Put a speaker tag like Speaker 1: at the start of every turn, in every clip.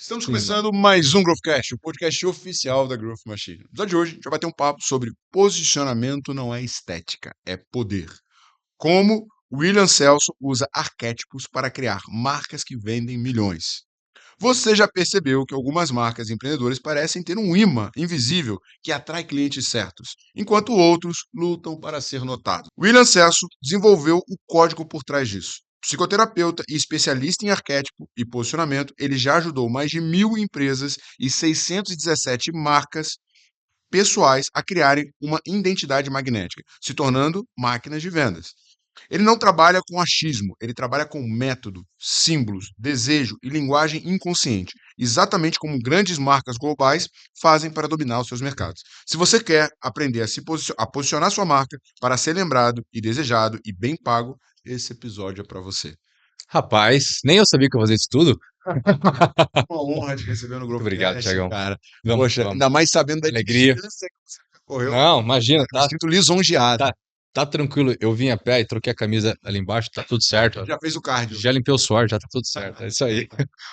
Speaker 1: Estamos
Speaker 2: Sim,
Speaker 1: começando mais um Growthcast, o podcast oficial da Growth Machine. No episódio de hoje, a gente vai bater um papo sobre posicionamento não é estética, é poder. Como William Celso usa arquétipos para criar marcas que vendem milhões. Você já percebeu que algumas marcas empreendedoras parecem ter um imã invisível que atrai clientes certos, enquanto outros lutam para ser notados. William Celso desenvolveu o código por trás disso. Psicoterapeuta e especialista em arquétipo e posicionamento, ele já ajudou mais de 1.000 empresas e 617 marcas pessoais a criarem uma identidade magnética, se tornando máquinas de vendas. Ele não trabalha com achismo, ele trabalha com método, símbolos, desejo e linguagem inconsciente, exatamente como grandes marcas globais fazem para dominar os seus mercados. Se você quer aprender a posicionar sua marca para ser lembrado e desejado e bem pago, esse episódio é para você.
Speaker 2: rapaz, nem eu sabia que eu fazia isso tudo.
Speaker 1: Uma honra te receber no
Speaker 2: Muito obrigado,
Speaker 1: Growthcast,
Speaker 2: Thiagão.
Speaker 1: cara.
Speaker 2: Vamos que
Speaker 1: Poxa,
Speaker 2: vamos.
Speaker 1: ainda mais sabendo da
Speaker 2: Alegria.
Speaker 1: distância que você correu para
Speaker 2: Não,
Speaker 1: vir aqui,
Speaker 2: imagina,
Speaker 1: cara. Me sinto lisonjeado.
Speaker 2: tá, tá tranquilo. Eu vim a pé e troquei a camisa ali embaixo, tá tudo certo.
Speaker 1: Já fez o cardio.
Speaker 2: Já limpei o suor, já tá tudo certo. É isso aí.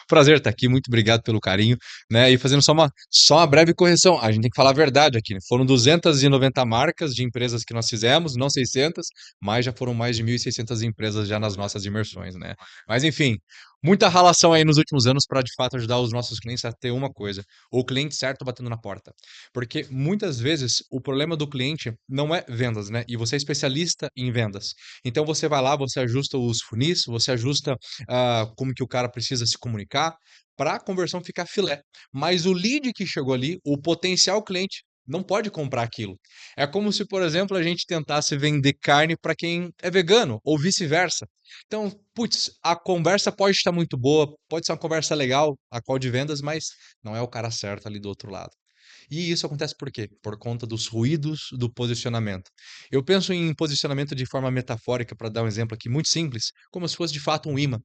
Speaker 2: Prazer estar aqui, muito obrigado pelo carinho, né? E fazendo só uma breve correção. A gente tem que falar a verdade aqui, né? Foram 290 marcas de empresas que nós fizemos, não 600, mas já foram mais de 1.600 empresas já nas nossas imersões, né? Mas enfim, muita relação aí nos últimos anos para de fato ajudar os nossos clientes a ter uma coisa, o cliente certo batendo na porta. Porque muitas vezes o problema do cliente não é vendas, né? E você é especialista em vendas. Então você vai lá, você ajusta os funis, você ajusta como que o cara precisa se comunicar para a conversão ficar filé. Mas o lead que chegou ali, o potencial cliente, não pode comprar aquilo. É como se, por exemplo, a gente tentasse vender carne para quem é vegano, ou vice-versa. Então, putz, a conversa pode estar muito boa, pode ser uma conversa legal, a call de vendas, mas não é o cara certo ali do outro lado. E isso acontece por quê? Por conta dos ruídos do posicionamento. Eu penso em posicionamento de forma metafórica, para dar um exemplo aqui muito simples, como se fosse de fato um imã.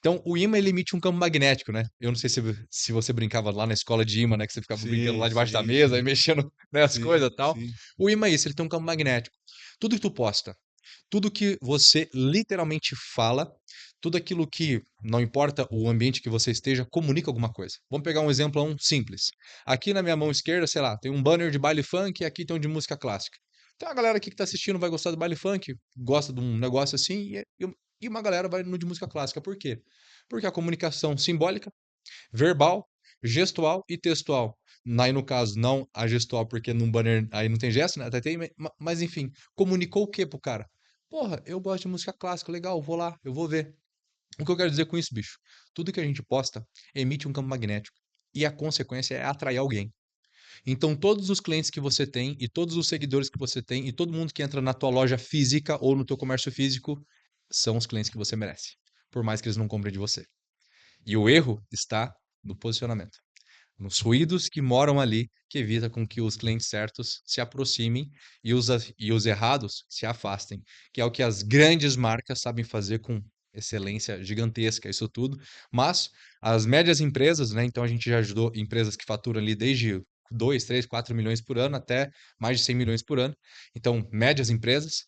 Speaker 2: Então, o imã ele emite um campo magnético, né? Eu não sei se você brincava lá na escola de imã, né? Que você ficava brincando
Speaker 1: Sim,
Speaker 2: lá debaixo da
Speaker 1: sim,
Speaker 2: mesa e
Speaker 1: sim,
Speaker 2: mexendo, né, as
Speaker 1: sim,
Speaker 2: coisas e tal.
Speaker 1: sim.
Speaker 2: O imã é isso, ele tem um campo magnético. Tudo que tu posta, tudo que você literalmente fala, tudo aquilo que, não importa o ambiente que você esteja, comunica alguma coisa. Vamos pegar um exemplo simples. Aqui na minha mão esquerda, sei lá, tem um banner de baile funk e aqui tem um de música clássica. Então a galera aqui que está assistindo vai gostar do baile funk, gosta de um negócio assim, e uma galera vai no de música clássica. Por quê? Porque a comunicação simbólica, verbal, gestual e textual. Aí no caso, não a gestual, porque num banner aí não tem gesto, né? Até tem, mas enfim, comunicou o que pro cara? Porra, eu gosto de música clássica, legal, vou lá, eu vou ver. O que eu quero dizer com isso, bicho? Tudo que a gente posta emite um campo magnético. E a consequência é atrair alguém. Então, todos os clientes que você tem e todos os seguidores que você tem e todo mundo que entra na tua loja física ou no teu comércio físico são os clientes que você merece, por mais que eles não comprem de você. E o erro está no posicionamento, nos ruídos que moram ali, que evita com que os clientes certos se aproximem e os errados se afastem, que é o que as grandes marcas sabem fazer com excelência gigantesca, isso tudo. Mas as médias empresas, né? Então a gente já ajudou empresas que faturam ali desde 2, 3, 4 milhões por ano até mais de 100 milhões por ano. Então, médias empresas,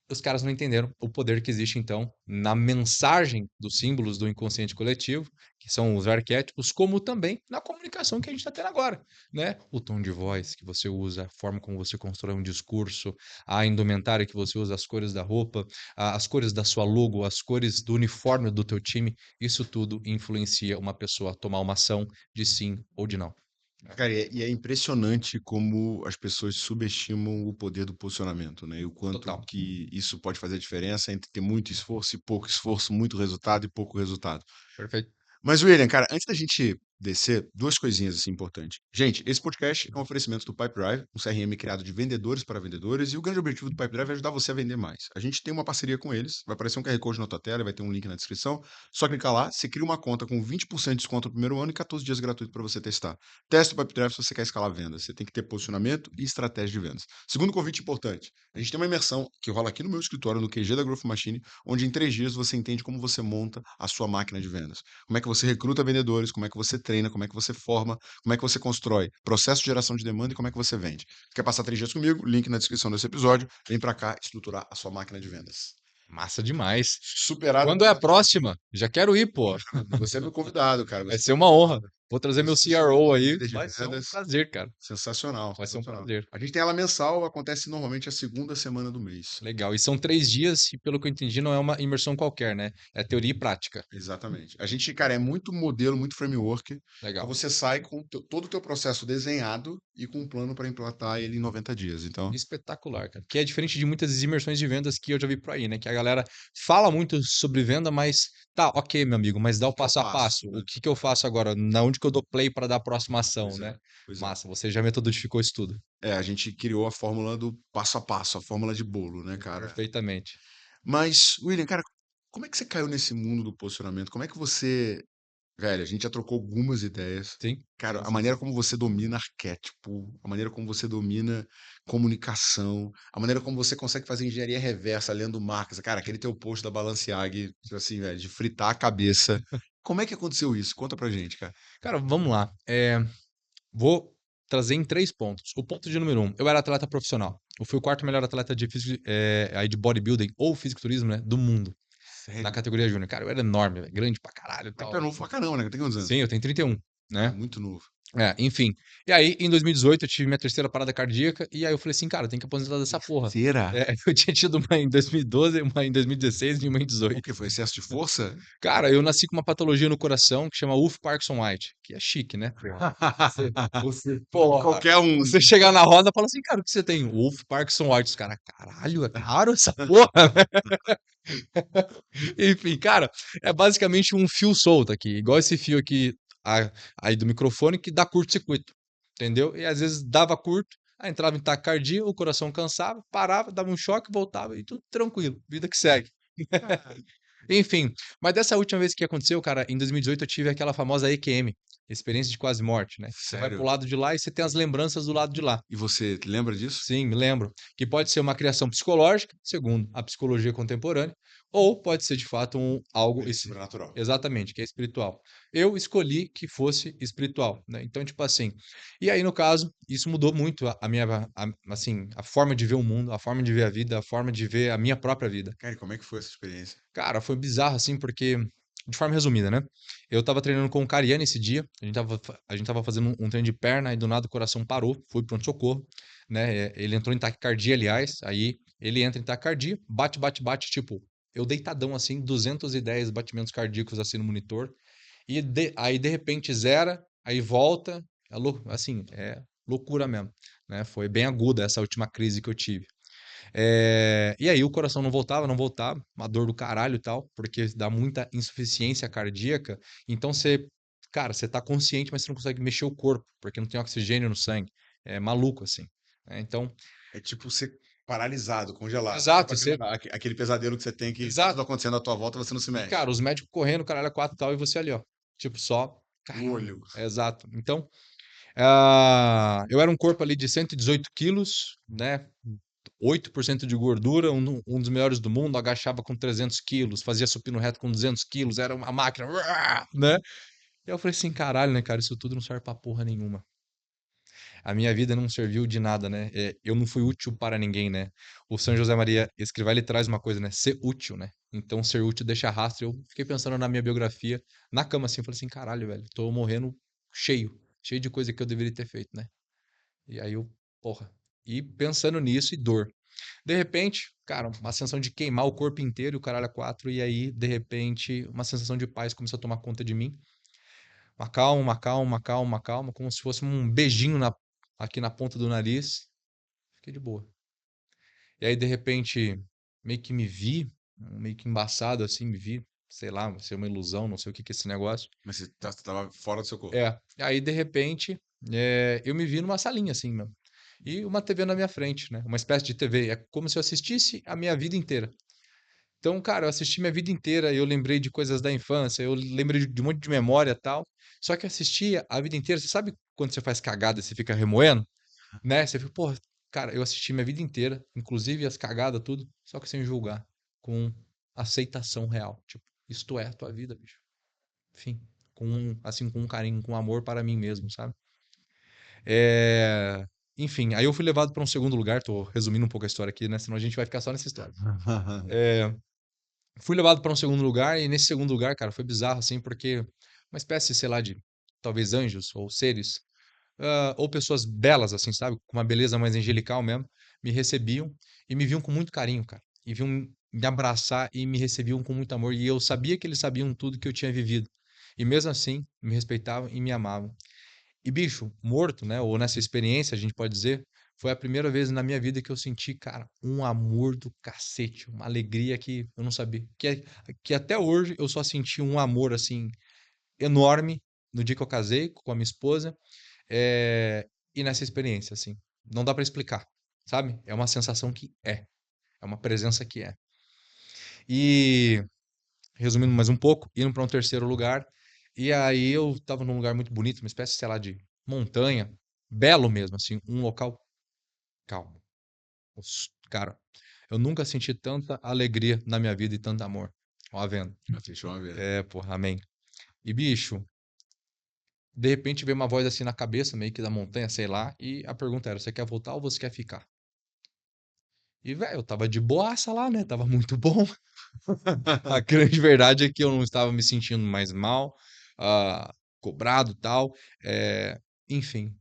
Speaker 2: os caras não entenderam o poder que existe, então, na mensagem dos símbolos do inconsciente coletivo, que são os arquétipos, como também na comunicação que a gente está tendo agora, né? O tom de voz que você usa, a forma como você constrói um discurso, a indumentária que você usa, as cores da roupa, as cores da sua logo, as cores do uniforme do teu time, isso tudo influencia uma pessoa a tomar uma ação de sim ou de não.
Speaker 1: Cara, e é impressionante como as pessoas subestimam o poder do posicionamento, né? E o quanto
Speaker 2: Total.
Speaker 1: que isso pode fazer diferença entre ter muito esforço, muito resultado e pouco resultado.
Speaker 2: Perfeito.
Speaker 1: Mas, William, cara, antes da gente descer, duas coisinhas assim importantes. Gente, esse podcast é um oferecimento do Pipedrive, um CRM criado de vendedores para vendedores, e o grande objetivo do Pipedrive é ajudar você a vender mais. A gente tem uma parceria com eles, vai aparecer um QR Code na tua tela, vai ter um link na descrição. Só clicar lá, você cria uma conta com 20% de desconto no primeiro ano e 14 dias gratuito para você testar. Testa o Pipedrive se você quer escalar vendas. Você tem que ter posicionamento e estratégia de vendas. Segundo convite importante, a gente tem uma imersão que rola aqui no meu escritório, no QG da Growth Machine, onde em 3 dias você entende como você monta a sua máquina de vendas. Como é que você recruta vendedores, como é que você treina, como é que você forma, como é que você constrói processo de geração de demanda e como é que você vende. Quer passar 3 dias comigo? Link na descrição desse episódio. Vem para cá estruturar a sua máquina de vendas.
Speaker 2: Massa demais.
Speaker 1: Superado.
Speaker 2: Quando é a próxima? Já quero ir, pô.
Speaker 1: Você é meu convidado, cara.
Speaker 2: Vai
Speaker 1: Você é
Speaker 2: ser
Speaker 1: meu
Speaker 2: uma honra.
Speaker 1: convidado.
Speaker 2: Vou trazer meu
Speaker 1: Isso aí,
Speaker 2: CRO aí,
Speaker 1: líder de
Speaker 2: vai ser um
Speaker 1: vendas,
Speaker 2: prazer, cara.
Speaker 1: sensacional,
Speaker 2: Vai ser um
Speaker 1: sensacional.
Speaker 2: prazer.
Speaker 1: A gente tem ela mensal, acontece normalmente a segunda semana do mês.
Speaker 2: Legal. E são 3 dias e, pelo que eu entendi, não é uma imersão qualquer, né? É teoria e prática.
Speaker 1: Exatamente. A gente, cara, é muito modelo, muito framework. Então
Speaker 2: Legal.
Speaker 1: você sai com todo o teu processo desenhado e com um plano para implantar ele em 90 dias. Então,
Speaker 2: Espetacular, cara. Que é diferente de muitas imersões de vendas que eu já vi por aí, né? Que a galera fala muito sobre venda, mas tá, ok, meu amigo, mas dá o
Speaker 1: que eu
Speaker 2: passo a
Speaker 1: faço,
Speaker 2: passo.
Speaker 1: né?
Speaker 2: O que que eu faço agora? Na onde que eu dou play para dar a próxima ação,
Speaker 1: Pois é,
Speaker 2: né?
Speaker 1: pois é.
Speaker 2: Massa, você já metodificou isso tudo.
Speaker 1: É, a gente criou a fórmula do passo a passo, a fórmula de bolo, né, cara?
Speaker 2: Perfeitamente.
Speaker 1: Mas, William, cara, como é que você caiu nesse mundo do posicionamento? Como é que você. Velho, a gente já trocou algumas ideias.
Speaker 2: Sim,
Speaker 1: Cara,
Speaker 2: sim,
Speaker 1: a
Speaker 2: sim,
Speaker 1: maneira
Speaker 2: sim.
Speaker 1: como você domina arquétipo, a maneira como você domina comunicação, a maneira como você consegue fazer engenharia reversa lendo marcas. Cara, aquele teu post da Balenciaga, tipo assim, velho, de fritar a cabeça. Como é que aconteceu isso? Conta pra gente, cara.
Speaker 2: Cara, vamos lá. Vou trazer em 3 pontos. O ponto de número 1, eu era atleta profissional. Eu fui o quarto melhor atleta de, aí de bodybuilding ou fisiculturismo, né, do mundo, na
Speaker 1: Sério?
Speaker 2: categoria júnior. Cara, eu era enorme, velho, grande pra caralho e
Speaker 1: Mas
Speaker 2: tal.
Speaker 1: tu é novo pra caramba, né? Tem quantos
Speaker 2: Sim,
Speaker 1: anos?
Speaker 2: eu tenho 31,
Speaker 1: Ah,
Speaker 2: né?
Speaker 1: muito novo.
Speaker 2: Enfim. E aí, em 2018, eu tive minha terceira parada cardíaca, e aí eu falei assim, cara, tem que aposentar dessa porra.
Speaker 1: Terceira?
Speaker 2: Eu tinha tido uma em 2012, uma em 2016 e uma em
Speaker 1: O
Speaker 2: 18.
Speaker 1: que foi? Excesso de força?
Speaker 2: Cara, eu nasci com uma patologia no coração que chama Wolff-Parkinson-White, que é chique, né? Porra,
Speaker 1: Qualquer um.
Speaker 2: você chegar na roda e fala assim, cara, o que você tem? Wolff-Parkinson-White. Os caras, caralho, é caro essa porra, né? Enfim, cara, é basicamente um fio solto aqui, igual esse fio aqui aí do microfone que dá curto-circuito, entendeu? E às vezes dava curto, aí entrava em taquicardia, o coração cansava, parava, dava um choque, voltava e tudo tranquilo, vida que segue.
Speaker 1: Cara,
Speaker 2: Enfim, mas dessa última vez que aconteceu, cara, em 2018 eu tive aquela famosa EQM, experiência de quase morte, né? Você vai pro
Speaker 1: sério?
Speaker 2: lado de lá e você tem as lembranças do lado de lá.
Speaker 1: E você lembra disso?
Speaker 2: Sim, me lembro. Que pode ser uma criação psicológica, segundo a psicologia contemporânea, ou pode ser de fato algo
Speaker 1: Sobrenatural.
Speaker 2: exatamente, que é espiritual. Eu escolhi que fosse espiritual, né? Então, tipo assim, e aí no caso, isso mudou muito a minha assim, a forma de ver o mundo, a forma de ver a vida, a forma de ver a minha própria vida.
Speaker 1: Cara, e como é que foi essa experiência?
Speaker 2: Cara, foi bizarro assim, porque de forma resumida, né? Eu estava treinando com o Cariani esse dia, a gente tava fazendo um treino de perna e do nada o coração parou, fui pronto socorro, né? Ele entrou em taquicardia, aliás, aí ele entra em taquicardia, bate, bate, bate, tipo, eu deitadão assim, 210 batimentos cardíacos assim no monitor, e aí de repente zera, aí volta, assim, é loucura mesmo, né? Foi bem aguda essa última crise que eu tive. E aí o coração não voltava, não voltava, uma dor do caralho e tal, porque dá muita insuficiência cardíaca. Então você, cara, você tá consciente, mas você não consegue mexer o corpo, porque não tem oxigênio no sangue. É maluco assim, né? Então,
Speaker 1: É tipo ser paralisado, congelado. Tipo
Speaker 2: exato, você,
Speaker 1: aquele pesadelo que você tem que tá tudo
Speaker 2: exato.
Speaker 1: acontecendo à tua volta, você não se
Speaker 2: E
Speaker 1: mexe.
Speaker 2: cara, os médicos correndo, caralho, a quatro e tal, e você ali, ó, tipo só,
Speaker 1: No
Speaker 2: caralho,
Speaker 1: olho.
Speaker 2: exato. Então, eu era um corpo ali de 118 quilos, né? 8% de gordura, um dos melhores do mundo, agachava com 300 quilos, fazia supino reto com 200 quilos, era uma máquina, né? E eu falei assim, caralho, né, cara, isso tudo não serve pra porra nenhuma. A minha vida não serviu de nada, né? Eu não fui útil para ninguém, né? O São José Maria Escrivá, ele traz uma coisa, né? Ser útil, né? Então, ser útil deixa rastro. Eu fiquei pensando na minha biografia, na cama assim, eu falei assim, caralho, velho, tô morrendo cheio de coisa que eu deveria ter feito, né? E aí eu, porra, e pensando nisso e dor. De repente, cara, uma sensação de queimar o corpo inteiro e o caralho a quatro, e aí, de repente, uma sensação de paz começou a tomar conta de mim. Uma calma, uma calma, uma calma, uma calma, como se fosse um beijinho aqui na ponta do nariz. Fiquei de boa. E aí, de repente, meio que me vi, meio que embaçado assim, me vi, sei lá, vai ser uma ilusão, não sei o que que é esse negócio.
Speaker 1: Mas você tava fora do seu corpo.
Speaker 2: E aí, de repente, eu me vi numa salinha assim, mesmo. E uma TV na minha frente, né? Uma espécie de TV. É como se eu assistisse a minha vida inteira. Então, cara, eu assisti minha vida inteira, eu lembrei de coisas da infância, eu lembrei de um monte de memória e tal. Só que eu assistia a vida inteira. Você sabe quando você faz cagada e você fica remoendo, né? Você fica, pô, cara, eu assisti minha vida inteira, inclusive as cagadas, tudo, só que sem julgar, com aceitação real. Tipo, isto é a tua vida, bicho. Enfim, assim, com um carinho, com amor para mim mesmo, sabe? É... Enfim, aí eu fui levado para um segundo lugar, tô resumindo um pouco a história aqui, né? Senão a gente vai ficar só nessa história. Fui levado para um segundo lugar, e nesse segundo lugar, cara, foi bizarro, assim, porque uma espécie, sei lá, de talvez anjos ou seres, ou pessoas belas, assim, sabe? Com uma beleza mais angelical mesmo, me recebiam e me viam com muito carinho, cara. E vinham me abraçar e me recebiam com muito amor. E eu sabia que eles sabiam tudo que eu tinha vivido. E mesmo assim, me respeitavam e me amavam. E, bicho, morto, né? Ou nessa experiência, a gente pode dizer, foi a primeira vez na minha vida que eu senti, cara, um amor do cacete, uma alegria que eu não sabia. Que até hoje eu só senti um amor, assim, enorme no dia que eu casei com a minha esposa. E nessa experiência, assim. Não dá pra explicar, sabe? É uma sensação que é. É uma presença que é. E, resumindo mais um pouco, indo para um terceiro lugar. E aí eu tava num lugar muito bonito, uma espécie, sei lá, de montanha. Belo mesmo, assim. Um local calmo. Cara, eu nunca senti tanta alegria na minha vida e tanto amor. Ó, vendo?
Speaker 1: Fechou uma vez.
Speaker 2: É, porra, amém. E, bicho, de repente veio uma voz assim na cabeça, meio que da montanha, sei lá. E a pergunta era: você quer voltar ou você quer ficar? E, velho, eu tava de boaça lá, né? Tava muito bom. A grande verdade é que eu não estava me sentindo mais mal, cobrado, tal. Eh, Enfim,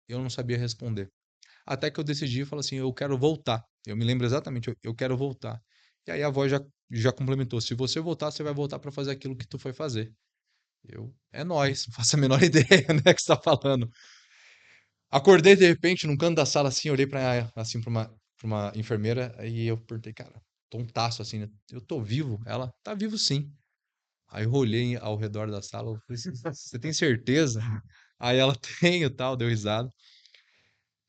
Speaker 2: eu não sabia responder. Até que eu decidi e falei assim: "Eu quero voltar". Eu me lembro exatamente, eu quero voltar. E aí a voz já complementou: "Se você voltar, você vai voltar para fazer aquilo que tu foi fazer". Eu: "É nóis", não faço a menor ideia, né, que você tá falando. Acordei de repente num canto da sala, assim, olhei pra, assim, pra uma enfermeira, aí eu perguntei, cara, tontaço, assim, né, "Eu tô vivo?" Ela: "Tá vivo sim". Aí eu olhei ao redor da sala, eu falei assim: "Você tem certeza?" Aí ela: "Tenho", tal, deu risada.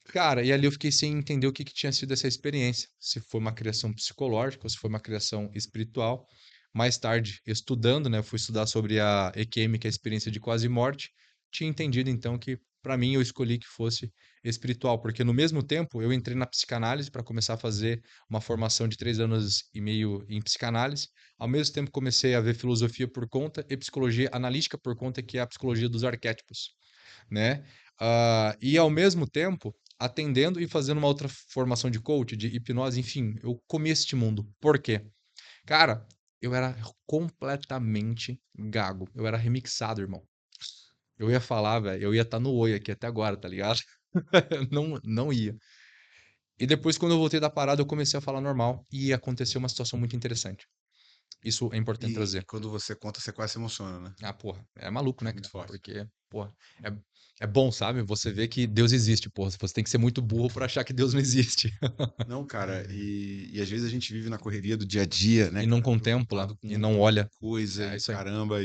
Speaker 2: Cara, e ali eu fiquei sem entender o que que tinha sido essa experiência, se foi uma criação psicológica ou se foi uma criação espiritual. Mais tarde, estudando, né, eu fui estudar sobre a EQM, que é a experiência de quase morte, tinha entendido então que, para mim, eu escolhi que fosse espiritual, porque no mesmo tempo eu entrei na psicanálise para começar a fazer uma formação de 3 anos e meio em psicanálise. Ao mesmo tempo comecei a ver filosofia por conta e psicologia analítica por conta, que é a psicologia dos arquétipos, né? E ao mesmo tempo, atendendo e fazendo uma outra formação de coach, de hipnose, enfim, eu comi este mundo. Por quê? Cara, eu era completamente gago. Eu era remixado, irmão. Eu ia falar, velho, eu ia estar no oi aqui até agora, tá ligado? Não, não ia. E depois, quando eu voltei da parada, eu comecei a falar normal e aconteceu uma situação muito interessante. Isso é importante
Speaker 1: E
Speaker 2: trazer.
Speaker 1: quando você conta, você quase se emociona, né?
Speaker 2: Ah, porra, é maluco, né,
Speaker 1: Muito
Speaker 2: cara?
Speaker 1: forte.
Speaker 2: Porque, porra, é bom, sabe? Você vê que Deus existe, porra. Você tem que ser muito burro pra achar que Deus não existe.
Speaker 1: Não, cara, e às vezes a gente vive na correria do dia a dia, né,
Speaker 2: E não
Speaker 1: cara?
Speaker 2: contempla,
Speaker 1: Preocupado com um
Speaker 2: e não
Speaker 1: montão de
Speaker 2: olha.
Speaker 1: coisa
Speaker 2: É
Speaker 1: e
Speaker 2: isso aí.
Speaker 1: caramba,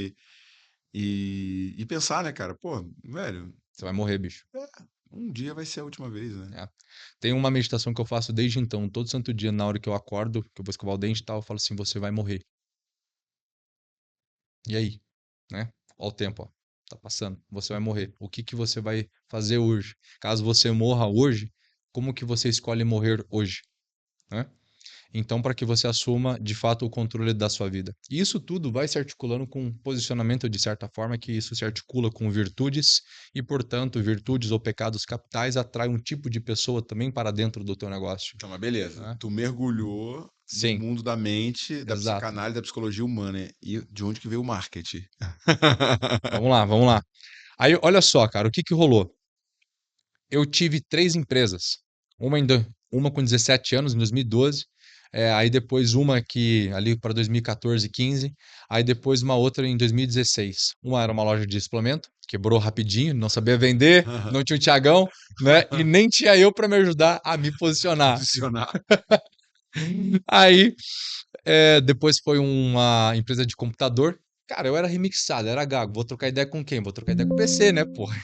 Speaker 1: e pensar, né, cara? Pô, velho,
Speaker 2: Você vai morrer, bicho.
Speaker 1: um dia vai ser a última vez, né?
Speaker 2: É. Tem uma meditação que eu faço desde então, todo santo dia, na hora que eu acordo, que eu vou escovar o dente e tal, eu falo assim: você vai morrer. E aí? Né? Ó o tempo, ó. Tá passando. Você vai morrer. O que que você vai fazer hoje? Caso você morra hoje, como que você escolhe morrer hoje? Né? Então, para que você assuma de fato o controle da sua vida. E isso tudo vai se articulando com posicionamento, de certa forma, que isso se articula com virtudes, e, portanto, virtudes ou pecados capitais atraem um tipo de pessoa também para dentro do teu negócio.
Speaker 1: Então, mas beleza.
Speaker 2: Né?
Speaker 1: Tu mergulhou no
Speaker 2: Sim,
Speaker 1: mundo da mente, da
Speaker 2: exato.
Speaker 1: psicanálise, da psicologia humana. E de onde que veio o marketing?
Speaker 2: Vamos lá, vamos lá. Aí, olha só, cara, o que que rolou? Eu tive 3 empresas. Uma com 17 anos, em 2012. Aí depois uma que ali para 2014, 15. Aí depois uma outra em 2016. Uma era uma loja de suplemento, quebrou rapidinho, não sabia vender, não tinha o Thiagão, né? E nem tinha eu para me ajudar a me posicionar.
Speaker 1: Posicionar.
Speaker 2: Aí depois foi uma empresa de computador. Cara, eu era remixado, era gago. Vou trocar ideia com quem? Vou trocar ideia com o PC, né, porra?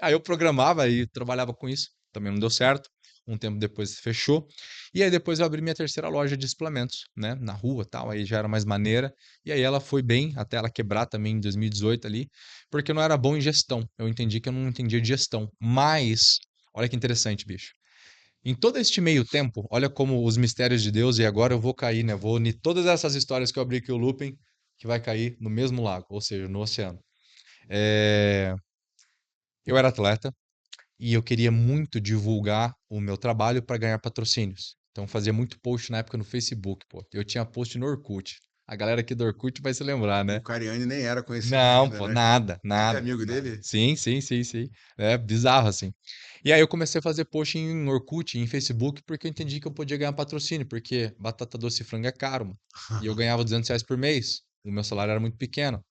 Speaker 2: Aí eu programava e trabalhava com isso. Também não deu certo. Um tempo depois fechou. E aí depois eu abri minha terceira loja de suplementos, né? Na rua, tal. Aí já era mais maneira. E aí ela foi bem, até ela quebrar também em 2018 ali, porque eu não era bom em gestão. Eu entendi que eu não entendia de gestão. Mas, olha que interessante, bicho. Em todo este meio tempo, olha como os mistérios de Deus, e agora eu vou cair, né? Vou unir todas essas histórias que eu abri aqui o looping, que vai cair no mesmo lago, ou seja, no oceano. É, Eu era atleta e eu queria muito divulgar o meu trabalho para ganhar patrocínios. Então fazia muito post na época no Facebook, pô. Eu tinha post no Orkut. A galera aqui do Orkut vai se lembrar,
Speaker 1: E
Speaker 2: né?
Speaker 1: o Cariani nem era conhecido
Speaker 2: Não,
Speaker 1: ainda,
Speaker 2: pô,
Speaker 1: né, cara?
Speaker 2: nada,
Speaker 1: Você é
Speaker 2: nada,
Speaker 1: amigo
Speaker 2: nada.
Speaker 1: dele?
Speaker 2: Sim, sim, sim, sim. É bizarro, assim. E aí eu comecei a fazer post em Orkut, em Facebook, porque eu entendi que eu podia ganhar patrocínio, porque batata doce e frango é caro, mano. E eu ganhava R$ 200 por mês. O meu salário era muito pequeno.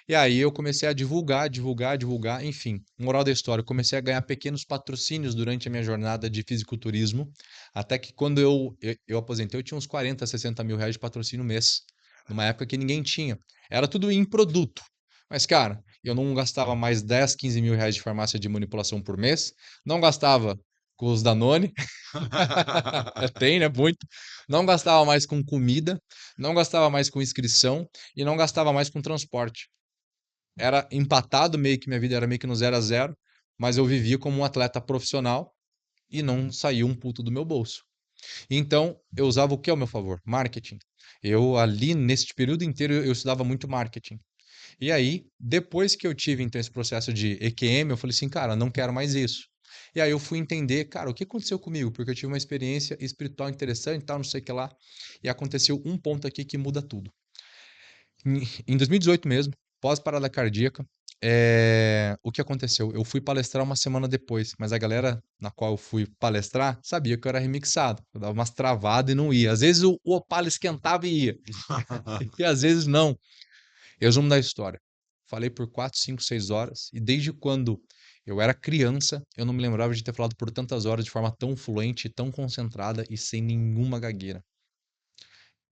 Speaker 2: E aí eu comecei a divulgar, divulgar, divulgar, enfim. Moral da história, eu comecei a ganhar pequenos patrocínios durante a minha jornada de fisiculturismo, até que quando eu aposentei, eu tinha uns 40, 60 mil reais de patrocínio mês, numa época que ninguém tinha. Era tudo em produto. Mas, cara, eu não gastava mais 10, 15 mil reais de farmácia de manipulação por mês, não gastava com os Danone, tem, né? Muito. Não gastava mais com comida, não gastava mais com inscrição e não gastava mais com transporte. Era empatado, meio que minha vida era meio que no 0 a 0, mas eu vivia como um atleta profissional e não saía um puto do meu bolso. Então, eu usava o que ao meu favor? Marketing. Eu ali, nesse período inteiro, eu estudava muito marketing. E aí, depois que eu tive então esse processo de EQM, eu falei assim, cara, não quero mais isso. E aí eu fui entender, cara, o que aconteceu comigo? Porque eu tive uma experiência espiritual interessante, tal, não sei o que lá. E aconteceu um ponto aqui que muda tudo. Em 2018 mesmo, pós-parada cardíaca, o que aconteceu? Eu fui palestrar uma semana depois, mas a galera na qual eu fui palestrar sabia que eu era remixado. Eu dava umas travadas e não ia. Às vezes o Opala esquentava e ia, e às vezes não. Resumo da história. Falei por 4, 5, 6 horas, e desde quando eu era criança, eu não me lembrava de ter falado por tantas horas de forma tão fluente, tão concentrada e sem nenhuma gagueira.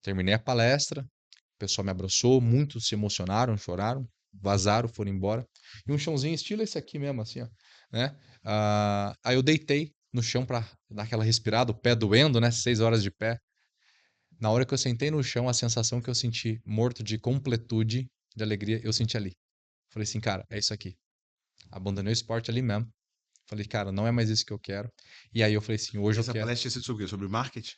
Speaker 2: Terminei a palestra, o pessoal me abraçou, muitos se emocionaram, choraram, vazaram, foram embora. E um chãozinho estilo esse aqui mesmo, assim, ó, né? Aí eu deitei no chão pra dar aquela respirada, o pé doendo, né? 6 horas de pé. Na hora que eu sentei no chão, a sensação que eu senti morto de completude, de alegria, eu senti ali. Falei assim, cara, é isso aqui. Abandonei o esporte ali mesmo. Falei, cara, não é mais isso que eu quero. E aí eu falei assim, hoje
Speaker 1: E
Speaker 2: eu
Speaker 1: essa
Speaker 2: quero.
Speaker 1: palestra tinha sido sobre o quê? Sobre marketing?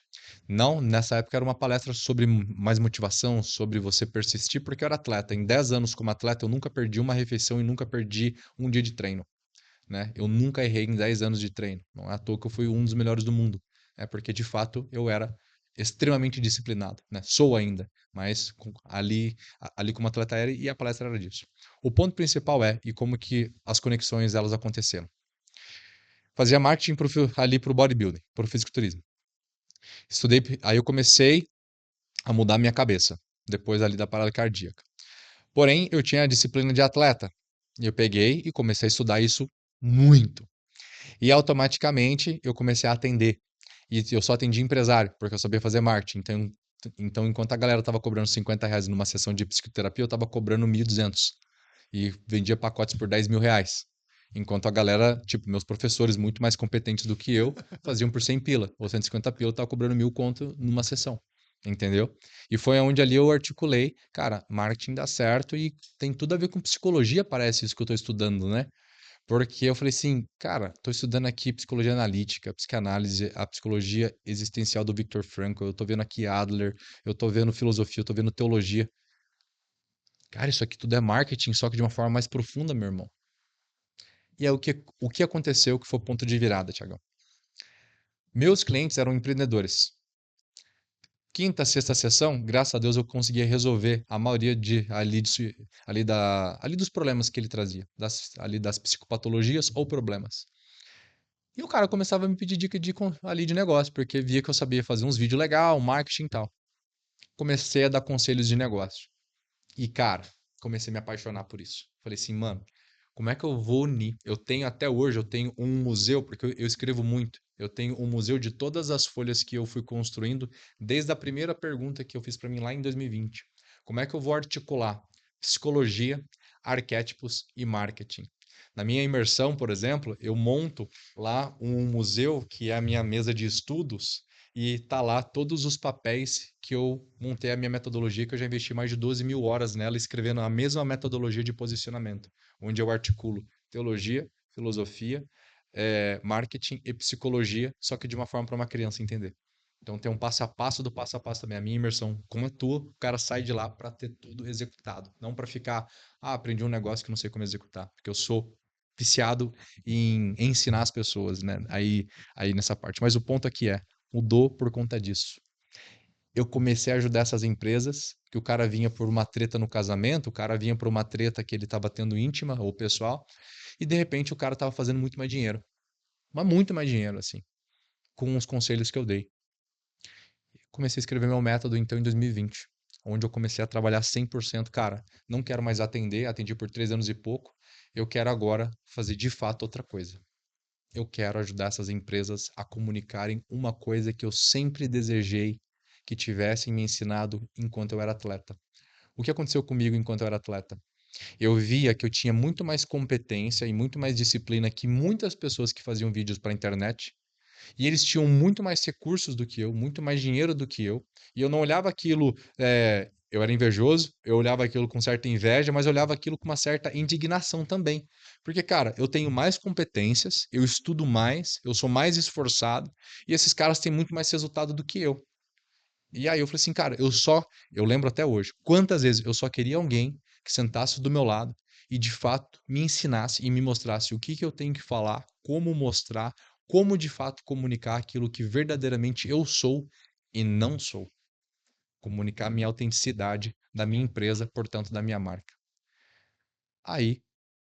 Speaker 2: Não, nessa época era uma palestra sobre mais motivação, sobre você persistir, porque eu era atleta. Em 10 anos como atleta, eu nunca perdi uma refeição e nunca perdi um dia de treino, né? Eu nunca errei em 10 anos de treino. Não é à toa que eu fui um dos melhores do mundo. É porque, de fato, eu era extremamente disciplinado, né? Sou ainda, mas ali como atleta era e a palestra era disso. O ponto principal é, e como que as conexões elas aconteceram. Fazia marketing ali para o bodybuilding, para o fisiculturismo. Estudei, aí eu comecei a mudar minha cabeça, depois ali da parada cardíaca. Porém, eu tinha a disciplina de atleta. E eu peguei e comecei a estudar isso muito. E automaticamente eu comecei a atender. E eu só atendi empresário, porque eu sabia fazer marketing. Então enquanto a galera estava cobrando R$ 50 numa sessão de psicoterapia, eu estava cobrando 1.200. E vendia pacotes por R$ 10.000. Enquanto a galera, tipo, meus professores muito mais competentes do que eu, faziam por 100 pila, ou 150 pila, eu tava cobrando 1.000 conto numa sessão. Entendeu? E foi onde ali eu articulei, cara, marketing dá certo e tem tudo a ver com psicologia, parece isso que eu tô estudando, né? Porque eu falei assim, cara, tô estudando aqui psicologia analítica, psicanálise, a psicologia existencial do Viktor Frankl, eu tô vendo aqui Adler, eu tô vendo filosofia, eu tô vendo teologia. Cara, isso aqui tudo é marketing, só que de uma forma mais profunda, meu irmão. E é o que aconteceu que foi o ponto de virada, Tiagão. Meus clientes eram empreendedores. Quinta, sexta sessão, graças a Deus eu conseguia resolver a maioria ali dos problemas que ele trazia, ali das psicopatologias ou problemas. E o cara começava a me pedir dica ali de negócio, porque via que eu sabia fazer uns vídeos legal, marketing e tal. Comecei a dar conselhos de negócio. E, cara, comecei a me apaixonar por isso. Falei assim, mano, como é que eu vou unir? Eu tenho até hoje, eu tenho um museu, porque eu escrevo muito. Eu tenho um museu de todas as folhas que eu fui construindo, desde a primeira pergunta que eu fiz para mim lá em 2020. Como é que eu vou articular psicologia, arquétipos e marketing? Na minha imersão, por exemplo, eu monto lá um museu que é a minha mesa de estudos e tá lá todos os papéis que eu montei a minha metodologia, que eu já investi mais de 12 mil horas nela, escrevendo a mesma metodologia de posicionamento, onde eu articulo teologia, filosofia, marketing e psicologia, só que de uma forma para uma criança entender. Então tem um passo a passo do passo a passo também. A minha imersão, como é tua, o cara sai de lá para ter tudo executado. Não para ficar, aprendi um negócio que não sei como executar. Porque eu sou viciado em ensinar as pessoas, né? Aí nessa parte. Mas o ponto aqui mudou por conta disso. eu comecei a ajudar essas empresas, que o cara vinha por uma treta no casamento, o cara vinha por uma treta que ele estava tendo íntima ou pessoal, e de repente o cara estava fazendo muito mais dinheiro. Mas muito mais dinheiro, assim, com os conselhos que eu dei. Comecei a escrever meu método, então, em 2020, onde eu comecei a trabalhar 100%. Cara, não quero mais atender, atendi por 3 anos e pouco, eu quero agora fazer de fato outra coisa. Eu quero ajudar essas empresas a comunicarem uma coisa que eu sempre desejei que tivessem me ensinado enquanto eu era atleta. O que aconteceu comigo enquanto eu era atleta? Eu via que eu tinha muito mais competência e muito mais disciplina que muitas pessoas que faziam vídeos para a internet, e eles tinham muito mais recursos do que eu, muito mais dinheiro do que eu, e eu não olhava aquilo, eu era invejoso, eu olhava aquilo com certa inveja, mas eu olhava aquilo com uma certa indignação também. Porque, cara, eu tenho mais competências, eu estudo mais, eu sou mais esforçado, e esses caras têm muito mais resultado do que eu. E aí eu falei assim, cara, eu lembro até hoje, quantas vezes eu só queria alguém que sentasse do meu lado e de fato me ensinasse e me mostrasse o que que eu tenho que falar, como mostrar, como de fato comunicar aquilo que verdadeiramente eu sou e não sou. Comunicar a minha autenticidade da minha empresa, portanto, da minha marca. Aí,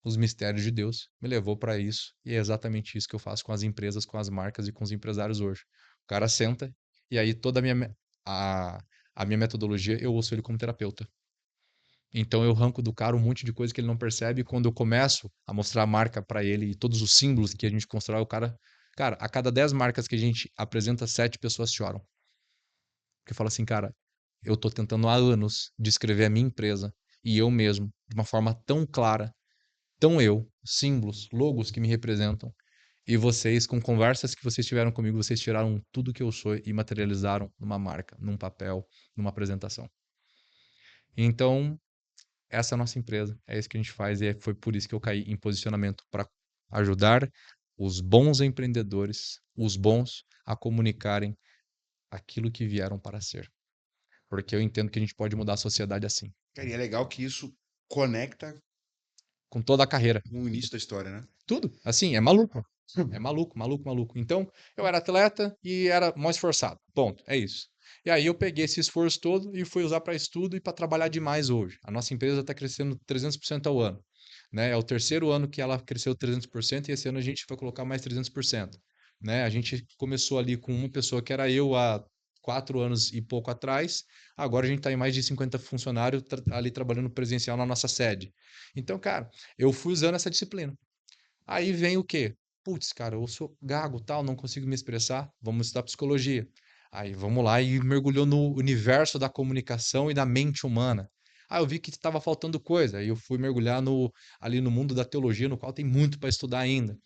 Speaker 2: os mistérios de Deus me levou para isso, e é exatamente isso que eu faço com as empresas, com as marcas e com os empresários hoje. O cara senta e aí toda a, a minha metodologia eu uso ele como terapeuta. Então eu arranco do cara um monte de coisa que ele não percebe, e quando eu começo a mostrar a marca para ele e todos os símbolos que a gente constrói, o cara, a cada 10 marcas que a gente apresenta, 7 pessoas choram. Porque fala assim, cara, eu tô tentando há anos descrever a minha empresa e eu mesmo, de uma forma tão clara, tão eu, símbolos, logos que me representam. E vocês, com conversas que vocês tiveram comigo, vocês tiraram tudo que eu sou e materializaram numa marca, num papel, numa apresentação. Então, essa é a nossa empresa, é isso que a gente faz e foi por isso que eu caí em posicionamento para ajudar os bons empreendedores, os bons, a comunicarem aquilo que vieram para ser. Porque eu entendo que a gente pode mudar a sociedade assim,
Speaker 1: Cara, e é legal que isso conecta
Speaker 2: com toda a carreira.
Speaker 1: com o início da história, né?
Speaker 2: Tudo, assim, é maluco. É maluco, maluco, maluco. Então, eu era atleta e era mais esforçado. Ponto, é isso. E aí eu peguei esse esforço todo e fui usar para estudo e para trabalhar demais hoje. A nossa empresa está crescendo 300% ao ano, né? É o terceiro ano que ela cresceu 300% e esse ano a gente vai colocar mais 300%, né? A gente começou ali com uma pessoa que era eu há 4 anos e pouco atrás. Agora a gente está em mais de 50 funcionários ali trabalhando presencial na nossa sede. Então, cara, eu fui usando essa disciplina. Aí vem o quê? Putz, cara, eu sou gago, tal, não consigo me expressar, vamos estudar psicologia. Aí vamos lá e mergulhou no universo da comunicação e da mente humana. Ah, eu vi que estava faltando coisa, aí eu fui mergulhar ali no mundo da teologia, no qual tem muito para estudar ainda.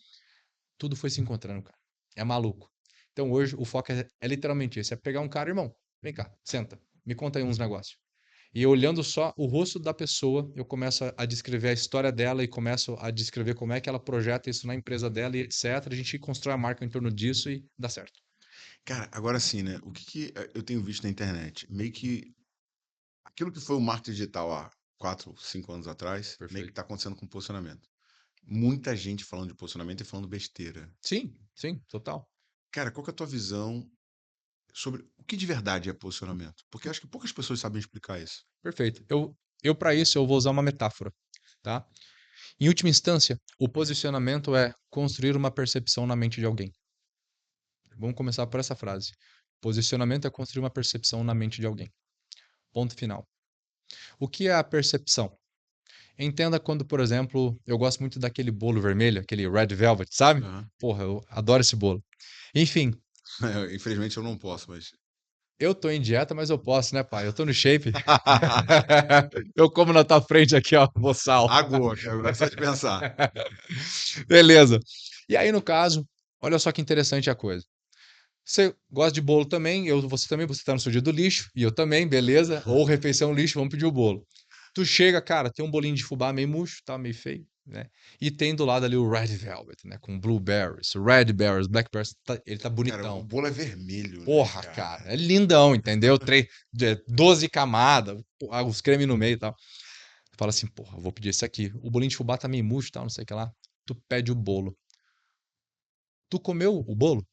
Speaker 2: Tudo foi se encontrando, cara. É maluco. Então hoje o foco é literalmente esse, é pegar um cara, irmão, vem cá, senta, me conta aí uns negócios. E olhando só o rosto da pessoa, eu começo a descrever a história dela e começo a descrever como é que ela projeta isso na empresa dela e etc. A gente constrói a marca em torno disso e dá certo.
Speaker 1: Cara, agora sim, né? O que que eu tenho visto na internet? Meio que aquilo que foi o marketing digital há 4, 5 anos atrás, meio que
Speaker 2: Perfeito.
Speaker 1: tá acontecendo com posicionamento. Muita gente falando de posicionamento e falando besteira.
Speaker 2: Sim, sim, total.
Speaker 1: Cara, qual que é a tua visão sobre o que de verdade é posicionamento? Porque eu acho que poucas pessoas sabem explicar isso.
Speaker 2: Perfeito. Eu para isso, eu vou usar uma metáfora, tá? Em última instância, o posicionamento é construir uma percepção na mente de alguém. Vamos começar por essa frase. Posicionamento é construir uma percepção na mente de alguém. Ponto final. O que é a percepção? Entenda quando, por exemplo, eu gosto muito daquele bolo vermelho, aquele red velvet, sabe?
Speaker 1: Aham.
Speaker 2: Porra, eu adoro esse bolo. Enfim,
Speaker 1: Infelizmente eu não posso, mas.
Speaker 2: eu tô em dieta, mas eu posso, né, pai? Eu tô no shape. Eu como na tua frente aqui, ó, boçal.
Speaker 1: Agora, cara, só de pensar.
Speaker 2: Beleza. E aí, no caso, olha só que interessante a coisa. Você gosta de bolo também, você também, você tá no seu dia do lixo, e eu também, beleza? Ou refeição lixo, vamos pedir o bolo. Tu chega, cara, tem um bolinho de fubá meio murcho, tá meio feio, né? E tem do lado ali o red velvet, né? Com blueberries, red berries, blackberries, ele tá
Speaker 1: Cara, o
Speaker 2: bonitão.
Speaker 1: bolo é vermelho, né,
Speaker 2: Porra, cara,
Speaker 1: cara?
Speaker 2: é lindão, entendeu? 12 camadas, os creme no meio e tal. Fala assim, porra, eu vou pedir esse aqui. O bolinho de fubá tá meio murcho e tal, não sei o que lá. Tu pede o bolo. Tu comeu o bolo?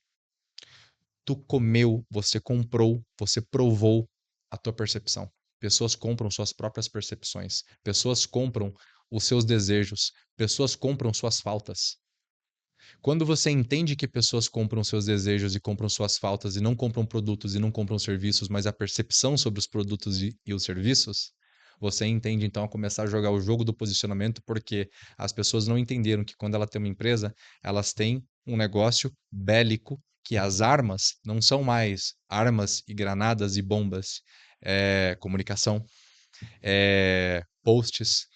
Speaker 2: tu comeu, você comprou, você provou a tua percepção. Pessoas compram suas próprias percepções. Pessoas compram os seus desejos. Pessoas compram suas faltas. Quando você entende que pessoas compram seus desejos e compram suas faltas e não compram produtos e não compram serviços, mas a percepção sobre os produtos e os serviços, você entende então a começar a jogar o jogo do posicionamento, porque as pessoas não entenderam que quando ela tem uma empresa, elas têm um negócio bélico, que as armas não são mais armas e granadas e bombas, é comunicação, posts,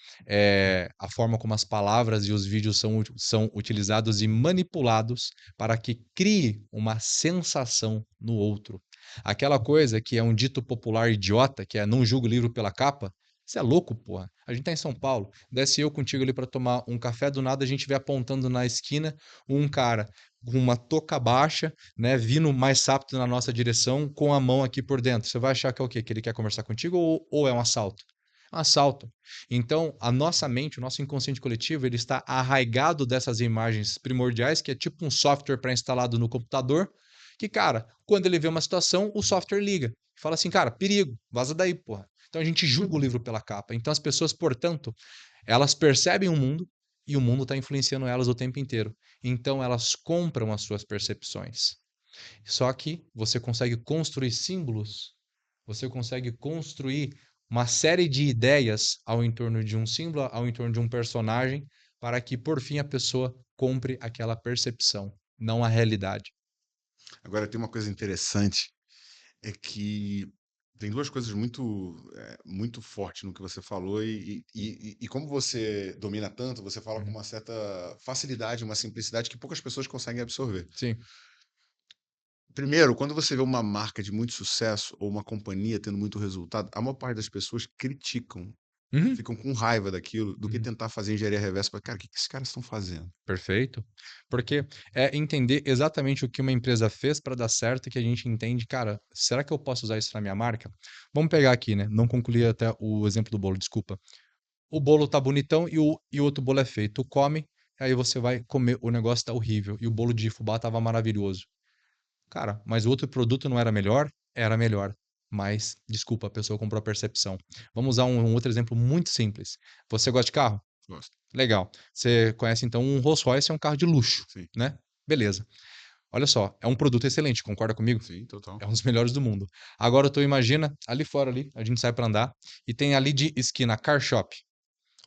Speaker 2: a forma como as palavras e os vídeos são utilizados e manipulados para que crie uma sensação no outro. Aquela coisa que é um dito popular idiota, que é não julga o livro pela capa. Você é louco, porra. A gente tá em São Paulo. Desce eu contigo ali para tomar um café, do nada a gente vê apontando na esquina um cara com uma touca baixa, né, vindo mais rápido na nossa direção, com a mão aqui por dentro. Você vai achar que é o quê? Que ele quer conversar contigo ou é um assalto? Assalto. Então, a nossa mente, o nosso inconsciente coletivo, ele está arraigado dessas imagens primordiais, que é tipo um software pré-instalado no computador, que, cara, quando ele vê uma situação, o software liga. Fala assim, cara, perigo, vaza daí, porra. Então a gente julga o livro pela capa. Então as pessoas, portanto, elas percebem o mundo e o mundo está influenciando elas o tempo inteiro. Então elas compram as suas percepções. Só que você consegue construir símbolos, você consegue construir uma série de ideias ao entorno de um símbolo, ao entorno de um personagem, para que por fim a pessoa compre aquela percepção, não a realidade.
Speaker 1: Agora, tem uma coisa interessante, é que tem duas coisas muito fortes no que você falou e como você domina tanto, você fala com
Speaker 2: Uhum.
Speaker 1: uma certa facilidade, uma simplicidade que poucas pessoas conseguem absorver.
Speaker 2: Sim.
Speaker 1: Primeiro, quando você vê uma marca de muito sucesso ou uma companhia tendo muito resultado, a maior parte das pessoas criticam,
Speaker 2: Uhum.
Speaker 1: ficam com raiva daquilo, do que
Speaker 2: Uhum.
Speaker 1: tentar fazer engenharia reversa para, cara, o que que esses caras estão fazendo?
Speaker 2: Perfeito. Porque é entender exatamente o que uma empresa fez para dar certo que a gente entende, cara, será que eu posso usar isso na minha marca? Vamos pegar aqui, né? Não concluí até o exemplo do bolo, desculpa. O bolo tá bonitão e o outro bolo é feio. Tu come, aí você vai comer, o negócio tá horrível. E o bolo de fubá tava maravilhoso. Cara, mas o outro produto não era melhor? Era melhor. Mas, desculpa, a pessoa comprou a percepção. Vamos usar um outro exemplo muito simples. Você gosta de carro?
Speaker 1: Gosto.
Speaker 2: Legal. Você conhece então um Rolls Royce, é um carro de luxo,
Speaker 1: Sim,
Speaker 2: né? Beleza. Olha só, é um produto excelente, concorda comigo?
Speaker 1: sim, total.
Speaker 2: É um dos melhores do mundo. Agora tu imagina, ali fora ali, a gente sai pra andar e tem ali de esquina Car Shop,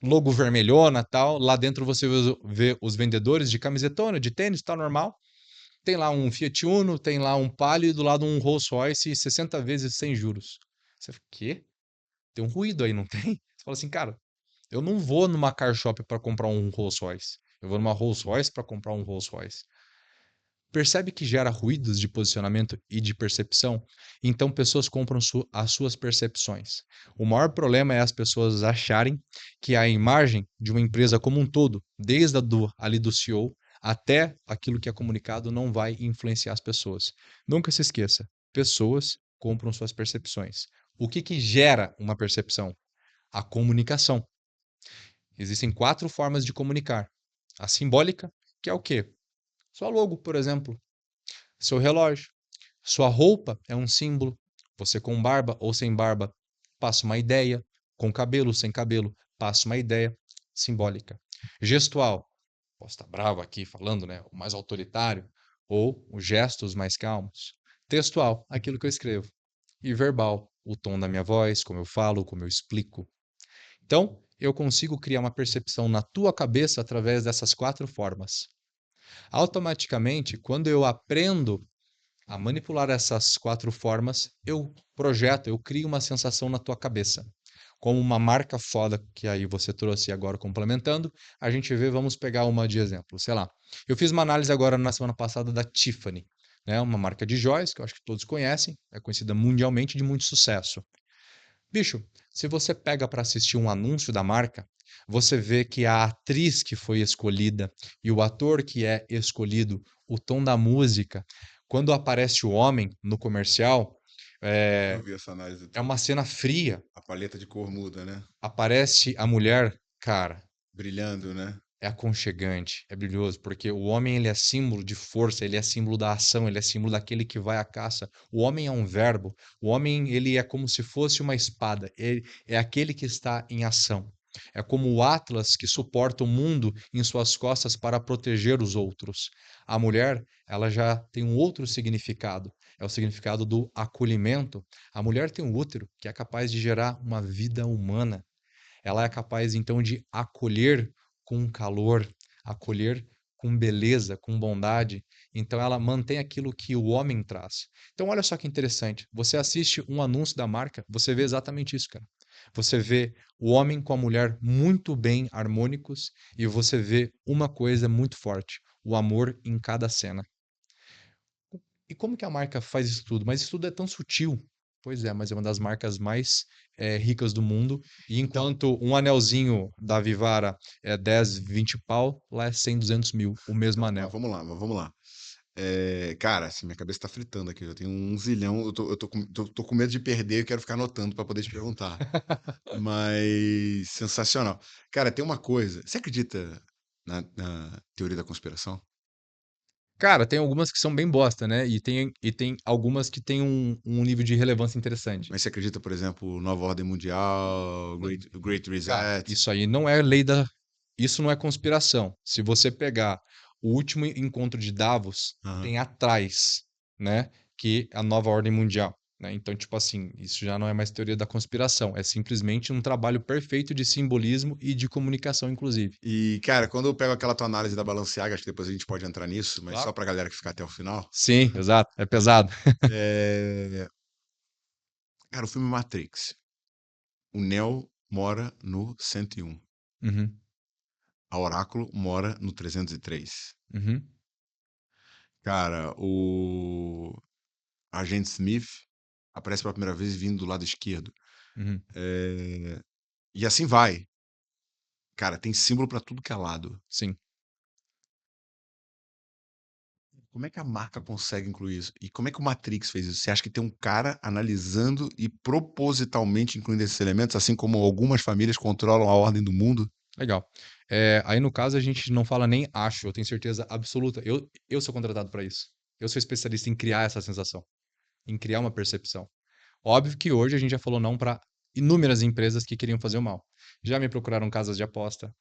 Speaker 2: logo vermelhona, tal. Lá dentro você vê os vendedores de camisetona, de tênis, tá normal. Tem lá um Fiat Uno, tem lá um Palio e do lado um Rolls Royce 60 vezes sem juros. Você fala, quê? Tem um ruído aí, não tem? Você fala assim, cara, eu não vou numa car shop para comprar um Rolls Royce. Eu vou numa Rolls Royce para comprar um Rolls Royce. Percebe que gera ruídos de posicionamento e de percepção? Então, pessoas compram as suas percepções. O maior problema é as pessoas acharem que a imagem de uma empresa como um todo, desde ali do CEO até aquilo que é comunicado, não vai influenciar as pessoas. Nunca se esqueça: pessoas compram suas percepções. O que, que gera uma percepção? A comunicação. Existem 4 formas de comunicar. A simbólica, que é o quê? Sua logo, por exemplo, seu relógio. Sua roupa é um símbolo. Você com barba ou sem barba passa uma ideia. Com cabelo, sem cabelo, passa uma ideia simbólica. Gestual, posso estar bravo aqui falando, né? O mais autoritário, ou os gestos mais calmos. Textual, aquilo que eu escrevo. E verbal, o tom da minha voz, como eu falo, como eu explico. Então, eu consigo criar uma percepção na tua cabeça através dessas 4 formas. Automaticamente, quando eu aprendo a manipular essas 4 formas, eu projeto, eu crio uma sensação na tua cabeça. Como uma marca foda que aí você trouxe agora complementando, a gente vê, vamos pegar uma de exemplo, sei lá. Eu fiz uma análise agora na semana passada da Tiffany, né, uma marca de joias que eu acho que todos conhecem, é conhecida mundialmente de muito sucesso. Bicho, se você pega para assistir um anúncio da marca, você vê que a atriz que foi escolhida e o ator que é escolhido, o tom da música, quando aparece o homem no comercial,
Speaker 1: Eu
Speaker 2: é,
Speaker 1: vi essa análise
Speaker 2: é uma
Speaker 1: toda.
Speaker 2: cena fria.
Speaker 1: A paleta de cor muda, né?
Speaker 2: Aparece a mulher, cara,
Speaker 1: Brilhando, né?
Speaker 2: é aconchegante, é brilhoso, porque o homem ele é símbolo de força, ele é símbolo da ação, ele é símbolo daquele que vai à caça. O homem é um verbo, o homem ele é como se fosse uma espada, ele é aquele que está em ação. É como o Atlas que suporta o mundo em suas costas para proteger os outros. A mulher, ela já tem um outro significado, é o significado do acolhimento. A mulher tem um útero que é capaz de gerar uma vida humana. Ela é capaz então de acolher com calor, acolher com beleza, com bondade. Então ela mantém aquilo que o homem traz. Então olha só que interessante. Você assiste um anúncio da marca, você vê exatamente isso, cara. Você vê o homem com a mulher muito bem harmônicos e você vê uma coisa muito forte, o amor em cada cena. E como que a marca faz isso tudo? Mas isso tudo é tão sutil. Pois é, mas é uma das marcas mais ricas do mundo. E
Speaker 1: Então,
Speaker 2: enquanto um anelzinho da Vivara é 10, 20 pau, lá é 100, 200 mil, o mesmo
Speaker 1: mas
Speaker 2: anel.
Speaker 1: vamos lá. Cara, assim, minha cabeça tá fritando aqui. Eu tenho um zilhão. Eu tô com medo de perder. Eu quero ficar anotando para poder te perguntar. Mas sensacional. Cara, tem uma coisa. Você acredita na teoria da conspiração?
Speaker 2: Cara, tem algumas que são bem bosta, né? E tem algumas que têm um nível de relevância interessante.
Speaker 1: Mas você acredita, por exemplo, Nova Ordem Mundial, Great
Speaker 2: Cara,
Speaker 1: Reset?
Speaker 2: isso aí não é lei da. Isso não é conspiração. Se você pegar o último encontro de Davos,
Speaker 1: Aham.
Speaker 2: tem atrás, né, que a nova ordem mundial, né? Então, tipo assim, isso já não é mais teoria da conspiração, é simplesmente um trabalho perfeito de simbolismo e de comunicação, inclusive.
Speaker 1: E, cara, quando eu pego aquela tua análise da Balenciaga, acho que depois a gente pode entrar nisso, mas só
Speaker 2: Claro.
Speaker 1: pra galera que ficar até o final.
Speaker 2: Sim, exato. É pesado.
Speaker 1: É... Cara, o filme Matrix. O Neo mora no 101.
Speaker 2: Uhum,
Speaker 1: A Oráculo mora no 303.
Speaker 2: uhum,
Speaker 1: Cara, o Agente Smith aparece pela primeira vez vindo do lado esquerdo.
Speaker 2: uhum.
Speaker 1: E assim vai. Cara, tem símbolo pra tudo que é lado.
Speaker 2: Sim.
Speaker 1: Como é que a marca consegue incluir isso? E como é que o Matrix fez isso? Você acha que tem um cara analisando e propositalmente incluindo esses elementos, assim como algumas famílias controlam a ordem do mundo?
Speaker 2: Legal. Aí, no caso, a gente não fala nem acho, eu tenho certeza absoluta. Eu sou contratado para isso. Eu sou especialista em criar essa sensação, em criar uma percepção. Óbvio que hoje a gente já falou não para inúmeras empresas que queriam fazer o mal. Já me procuraram casas de aposta,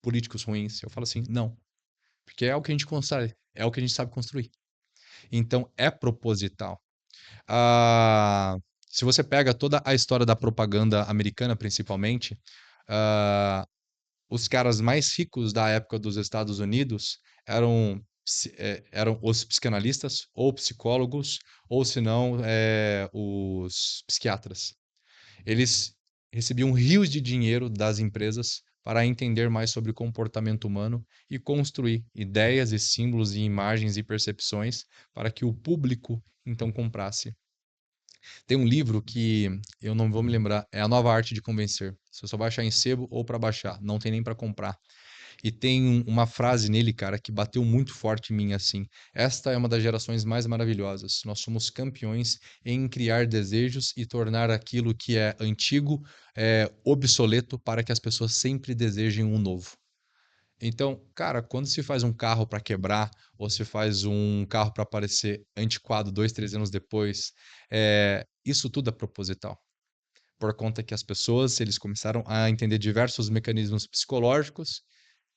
Speaker 2: políticos ruins. Eu falo assim, não, porque é o que a gente constrói, é o que a gente sabe construir. Então é proposital. Ah, se você pega toda a história da propaganda americana, principalmente, ah, os caras mais ricos da época dos Estados Unidos eram os psicanalistas, ou psicólogos, ou se não, os psiquiatras. Eles recebiam rios de dinheiro das empresas para entender mais sobre o comportamento humano e construir ideias e símbolos e imagens e percepções para que o público então comprasse. Tem um livro que eu não vou me lembrar, é A Nova Arte de Convencer. Você só vai achar em sebo ou para baixar, não tem nem para comprar. E tem uma frase nele, cara, que bateu muito forte em mim assim. Esta é uma das gerações mais maravilhosas. Nós somos campeões em criar desejos e tornar aquilo que é antigo, obsoleto, para que as pessoas sempre desejem um novo. Então, cara, quando se faz um carro para quebrar, ou se faz um carro para parecer antiquado 2, 3 anos depois, isso tudo é proposital. Por conta que as pessoas, eles começaram a entender diversos mecanismos psicológicos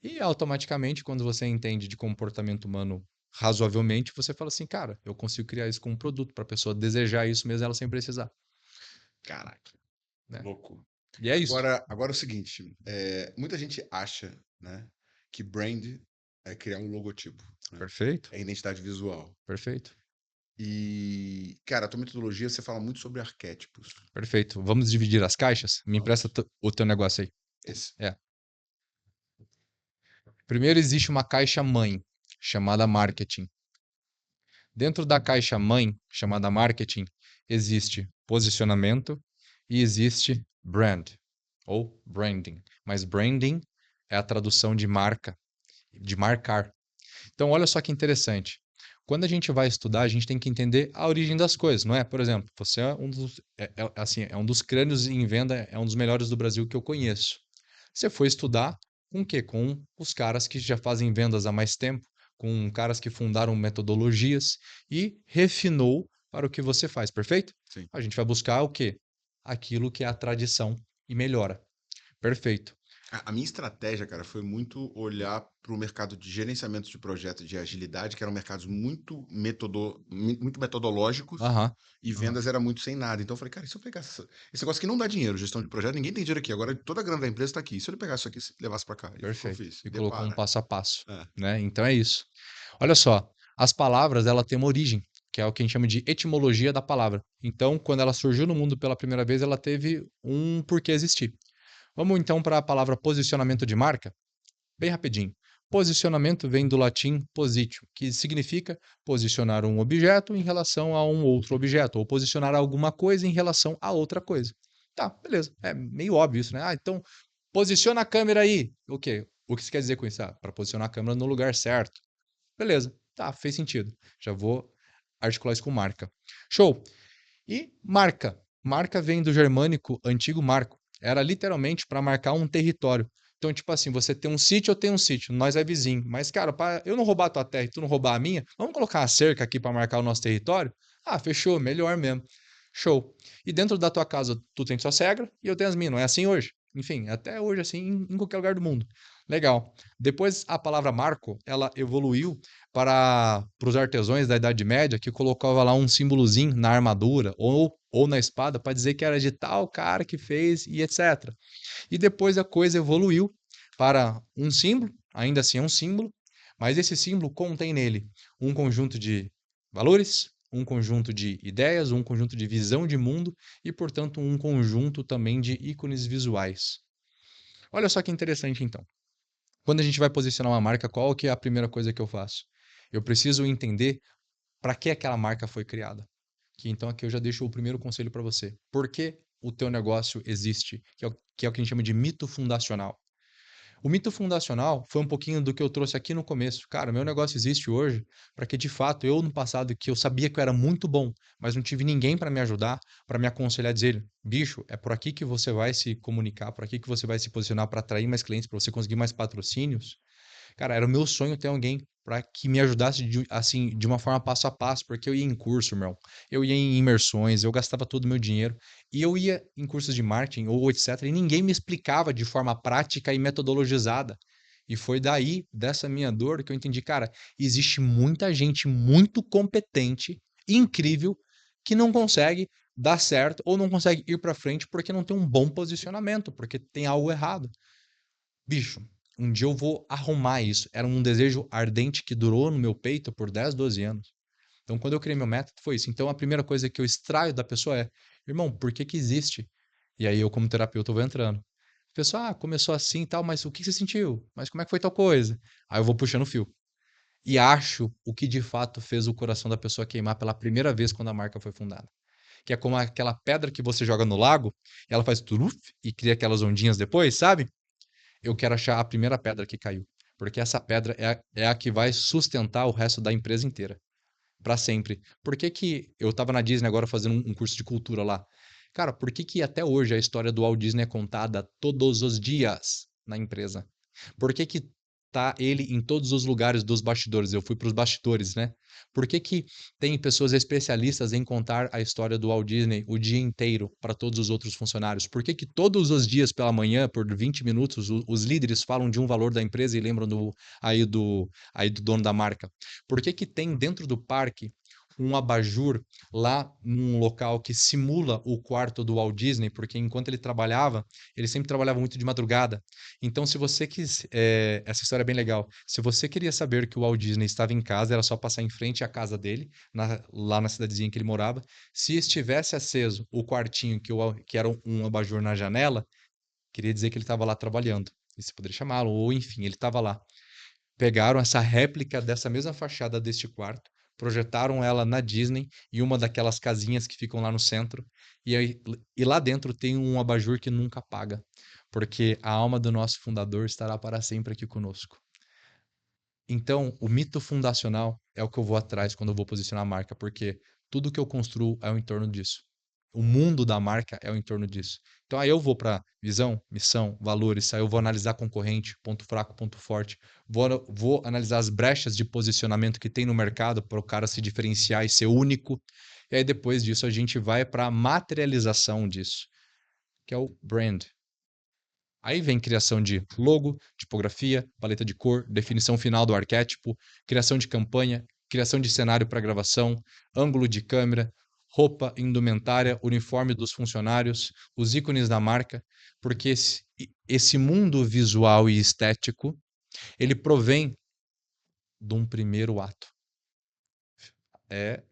Speaker 2: e automaticamente, quando você entende de comportamento humano razoavelmente, você fala assim, cara, eu consigo criar isso com um produto para a pessoa desejar isso mesmo ela sem precisar,
Speaker 1: Caraca,
Speaker 2: né?
Speaker 1: louco.
Speaker 2: E é isso.
Speaker 1: Agora é o seguinte, muita gente acha, né, que brand é criar um logotipo, né?
Speaker 2: Perfeito,
Speaker 1: É identidade visual.
Speaker 2: perfeito,
Speaker 1: E, cara, a tua metodologia, você fala muito sobre arquétipos.
Speaker 2: perfeito. Vamos dividir as caixas? Me empresta
Speaker 1: Vamos.
Speaker 2: o teu negócio aí.
Speaker 1: Esse.
Speaker 2: É. Primeiro existe uma caixa mãe, chamada marketing. Dentro da caixa mãe, chamada marketing, existe posicionamento e existe brand, ou branding. Mas branding é a tradução de marca, de marcar. Então, olha só que interessante. Quando a gente vai estudar, a gente tem que entender a origem das coisas, não é? Por exemplo, você é assim, é um dos crânios em venda, é um dos melhores do Brasil que eu conheço. Você foi estudar Com o quê? Com os caras que já fazem vendas há mais tempo, com caras que fundaram metodologias e refinou para o que você faz, perfeito?
Speaker 1: Sim.
Speaker 2: A gente vai buscar o quê? Aquilo que é a tradição e melhora. Perfeito.
Speaker 1: A minha estratégia, cara, foi muito olhar para o mercado de gerenciamento de projetos de agilidade, que eram mercados muito metodológicos,
Speaker 2: Aham,
Speaker 1: e
Speaker 2: aham.
Speaker 1: vendas era muito sem nada. Então eu falei, cara, e se eu pegasse esse negócio que não dá dinheiro, gestão de projeto, ninguém tem dinheiro aqui. Agora toda a grana da empresa está aqui. E se eu pegasse isso aqui e levasse para cá? E foi o que eu
Speaker 2: Perfeito.
Speaker 1: fiz.
Speaker 2: E colocou um
Speaker 1: Depara.
Speaker 2: passo a passo,
Speaker 1: É.
Speaker 2: né? Então é isso. Olha só, as palavras ela têm uma origem, que é o que a gente chama de etimologia da palavra. Então, quando ela surgiu no mundo pela primeira vez, ela teve um porquê existir. Vamos então para a palavra posicionamento de marca? Bem rapidinho. Posicionamento vem do latim positio, que significa posicionar um objeto em relação a um outro objeto, ou posicionar alguma coisa em relação a outra coisa. Tá, beleza. É meio óbvio isso, né? Ah, então posiciona a câmera aí. O quê? O que você quer dizer com isso? Ah, para posicionar a câmera no lugar certo. Beleza. Tá, fez sentido. Já vou articular isso com marca. Show. E marca. Marca vem do germânico antigo marco. Era literalmente para marcar um território. Então, tipo assim, você tem um sítio, eu tenho um sítio, nós é vizinho. Mas, cara, para eu não roubar a tua terra e tu não roubar a minha, vamos colocar uma cerca aqui para marcar o nosso território? Ah, fechou, melhor mesmo. Show. E dentro da tua casa, tu tem sua regra e eu tenho as minhas. Não é assim hoje? Enfim, até hoje, assim, em qualquer lugar do mundo. Legal. Depois, a palavra marco, ela evoluiu para os artesãos da Idade Média, que colocava lá um símbolozinho na armadura ou na espada para dizer que era de tal cara que fez e etc. E depois a coisa evoluiu para um símbolo, ainda assim é um símbolo, mas esse símbolo contém nele um conjunto de valores, um conjunto de ideias, um conjunto de visão de mundo e, portanto, um conjunto também de ícones visuais. Olha só que interessante então. Quando a gente vai posicionar uma marca, qual que é a primeira coisa que eu faço? Eu preciso entender para que aquela marca foi criada. Que então aqui eu já deixo o primeiro conselho para você. Por que o teu negócio existe? Que é o que a gente chama de mito fundacional. O mito fundacional foi um pouquinho do que eu trouxe aqui no começo. Cara, meu negócio existe hoje para que, de fato, eu no passado, que eu sabia que eu era muito bom, mas não tive ninguém para me ajudar, para me aconselhar, dizer, bicho, é por aqui que você vai se comunicar, por aqui que você vai se posicionar para atrair mais clientes, para você conseguir mais patrocínios. Cara, era o meu sonho ter alguém para que me ajudasse assim, de uma forma passo a passo, porque eu ia em curso, meu. Eu ia em imersões, eu gastava todo o meu dinheiro e eu ia em cursos de marketing ou etc, e ninguém me explicava de forma prática e metodologizada. E foi daí, dessa minha dor, que eu entendi, cara, existe muita gente muito competente, incrível, que não consegue dar certo ou não consegue ir para frente porque não tem um bom posicionamento, porque tem algo errado. Bicho, um dia eu vou arrumar isso. Era um desejo ardente que durou no meu peito por 10, 12 anos. Então, quando eu criei meu método, foi isso. Então, a primeira coisa que eu extraio da pessoa é: irmão, por que que existe? E aí eu, como terapeuta, eu vou entrando. A pessoa, começou assim e tal, mas o que você sentiu? Mas como é que foi tal coisa? Aí eu vou puxando o fio. E acho o que de fato fez o coração da pessoa queimar pela primeira vez quando a marca foi fundada. Que é como aquela pedra que você joga no lago, e ela faz turuf e cria aquelas ondinhas depois, sabe? Eu quero achar a primeira pedra que caiu, porque essa pedra é a que vai sustentar o resto da empresa inteira, para sempre. Por que que eu estava na Disney agora fazendo um curso de cultura lá? Cara, por que que até hoje a história do Walt Disney é contada todos os dias na empresa? Por que que tá ele em todos os lugares dos bastidores? Eu fui para os bastidores, né? Por que que tem pessoas especialistas em contar a história do Walt Disney o dia inteiro para todos os outros funcionários? Por que que todos os dias pela manhã, por 20 minutos, os líderes falam de um valor da empresa e lembram aí do dono da marca? Por que que tem dentro do parque um abajur lá num local que simula o quarto do Walt Disney? Porque enquanto ele sempre trabalhava muito de madrugada. Então, se você quis, essa história é bem legal. Se você queria saber que o Walt Disney estava em casa, era só passar em frente à casa dele, lá na cidadezinha que ele morava. Se estivesse aceso o quartinho que era um abajur na janela, queria dizer que ele estava lá trabalhando. E você poderia chamá-lo, ou enfim, ele estava lá. Pegaram essa réplica dessa mesma fachada deste quarto, projetaram ela na Disney em uma daquelas casinhas que ficam lá no centro, e lá dentro tem um abajur que nunca apaga, porque a alma do nosso fundador estará para sempre aqui conosco. Então, o mito fundacional é o que eu vou atrás quando eu vou posicionar a marca, porque tudo que eu construo é em torno disso. O mundo da marca é o entorno disso. Então aí eu vou para visão, missão, valores, aí eu vou analisar concorrente, ponto fraco, ponto forte, vou analisar as brechas de posicionamento que tem no mercado para o cara se diferenciar e ser único. E aí depois disso a gente vai para a materialização disso, que é o brand. Aí vem criação de logo, tipografia, paleta de cor, definição final do arquétipo, criação de campanha, criação de cenário para gravação, ângulo de câmera, roupa, indumentária, uniforme dos funcionários, os ícones da marca, porque esse mundo visual e estético, ele provém de um primeiro ato.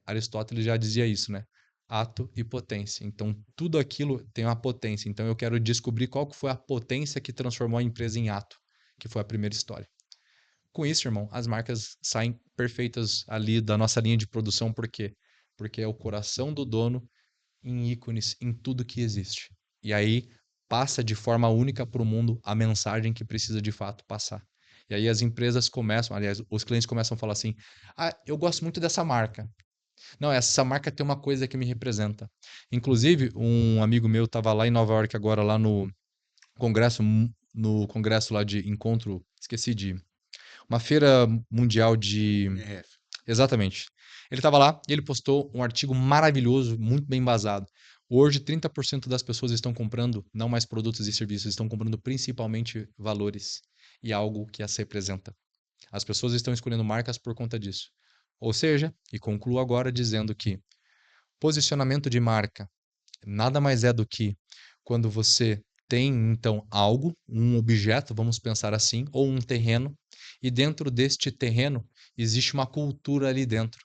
Speaker 2: Aristóteles já dizia isso, né? Ato e potência. Então, tudo aquilo tem uma potência. Então, eu quero descobrir qual que foi a potência que transformou a empresa em ato, que foi a primeira história. Com isso, irmão, as marcas saem perfeitas ali da nossa linha de produção. Por quê? Porque é o coração do dono em ícones, em tudo que existe. E aí passa de forma única para o mundo a mensagem que precisa de fato passar. E aí as empresas começam, aliás, os clientes começam a falar assim: ah, eu gosto muito dessa marca. Não, essa marca tem uma coisa que me representa. Inclusive, um amigo meu estava lá em Nova York agora, lá congresso, no congresso lá de encontro, esqueci de uma feira mundial de.
Speaker 1: NRF.
Speaker 2: Exatamente. Ele estava lá e ele postou um artigo maravilhoso, muito bem embasado. Hoje, 30% das pessoas estão comprando não mais produtos e serviços, estão comprando principalmente valores e algo que as representa. As pessoas estão escolhendo marcas por conta disso. Ou seja, e concluo agora dizendo que posicionamento de marca nada mais é do que quando você tem então algo, um objeto, vamos pensar assim, ou um terreno, e dentro deste terreno existe uma cultura ali dentro.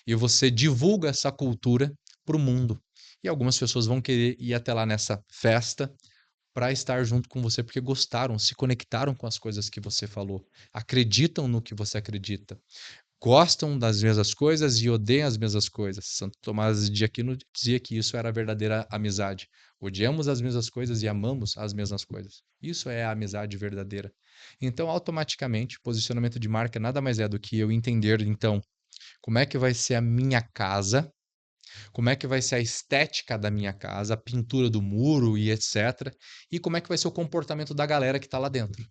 Speaker 2: E você divulga essa cultura para o mundo. E algumas pessoas vão querer ir até lá nessa festa para estar junto com você porque gostaram, se conectaram com as coisas que você falou, acreditam no que você acredita, gostam das mesmas coisas e odeiam as mesmas coisas. Santo Tomás de Aquino dizia que isso era a verdadeira amizade. Odiamos as mesmas coisas e amamos as mesmas coisas. Isso é a amizade verdadeira. Então, automaticamente, posicionamento de marca nada mais é do que eu entender, então, como é que vai ser a minha casa, como é que vai ser a estética da minha casa, a pintura do muro e etc. E como é que vai ser o comportamento da galera que está lá dentro.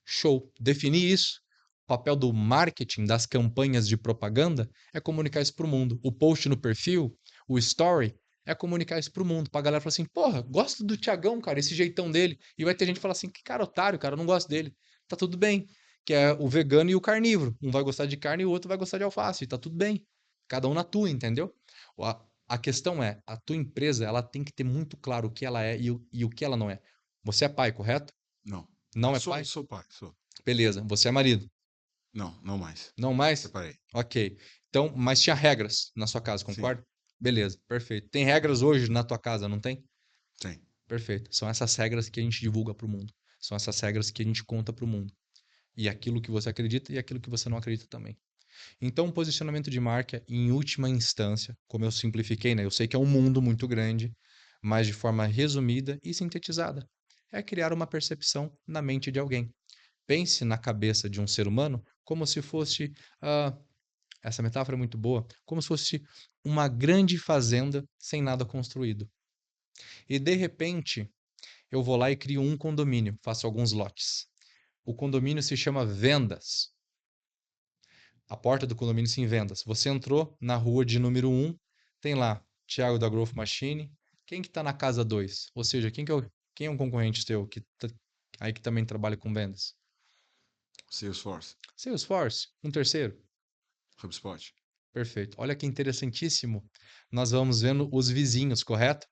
Speaker 2: Show. Definir isso. O papel do marketing, das campanhas de propaganda, é comunicar isso para o mundo. O post no perfil, o story, é comunicar isso para o mundo. Para a galera falar assim, porra, gosto do Thiagão, cara, esse jeitão dele. E vai ter gente que fala assim, que cara otário, cara, eu não gosto dele. Tá tudo bem. Que é o vegano e o carnívoro. Um vai gostar de carne e o outro vai gostar de alface. E tá tudo bem. Cada um na tua, entendeu? A questão é, a tua empresa, ela tem que ter muito claro o que ela é e o que ela não é. Você é pai, correto?
Speaker 1: Não.
Speaker 2: Não é
Speaker 1: Sou,
Speaker 2: pai?
Speaker 1: sou pai, sou.
Speaker 2: Beleza. Você é marido?
Speaker 1: Não, não mais.
Speaker 2: Não mais?
Speaker 1: Separei.
Speaker 2: Ok. Então, mas tinha regras na sua casa,
Speaker 1: Sim,
Speaker 2: concorda? Beleza, perfeito. Tem regras hoje na tua casa, não tem?
Speaker 1: tem.
Speaker 2: Perfeito. São essas regras que a gente divulga para o mundo. São essas regras que a gente conta para o mundo. E aquilo que você acredita e aquilo que você não acredita também. Então, posicionamento de marca, em última instância, como eu simplifiquei, né? Eu sei que é um mundo muito grande, mas de forma resumida e sintetizada. É criar uma percepção na mente de alguém. Pense na cabeça de um ser humano como se fosse, essa metáfora é muito boa, como se fosse uma grande fazenda sem nada construído. E de repente, eu vou lá e crio um condomínio, faço alguns lotes. O condomínio se chama Vendas. A porta do condomínio se em Vendas. Você entrou na rua de número 1, tem lá Thiago da Growth Machine. Quem que está na casa 2? Ou seja, quem é um concorrente teu aí que também trabalha com vendas?
Speaker 1: Salesforce,
Speaker 2: Salesforce, um terceiro.
Speaker 1: HubSpot.
Speaker 2: Perfeito. Olha que interessantíssimo. Nós vamos vendo os vizinhos, correto?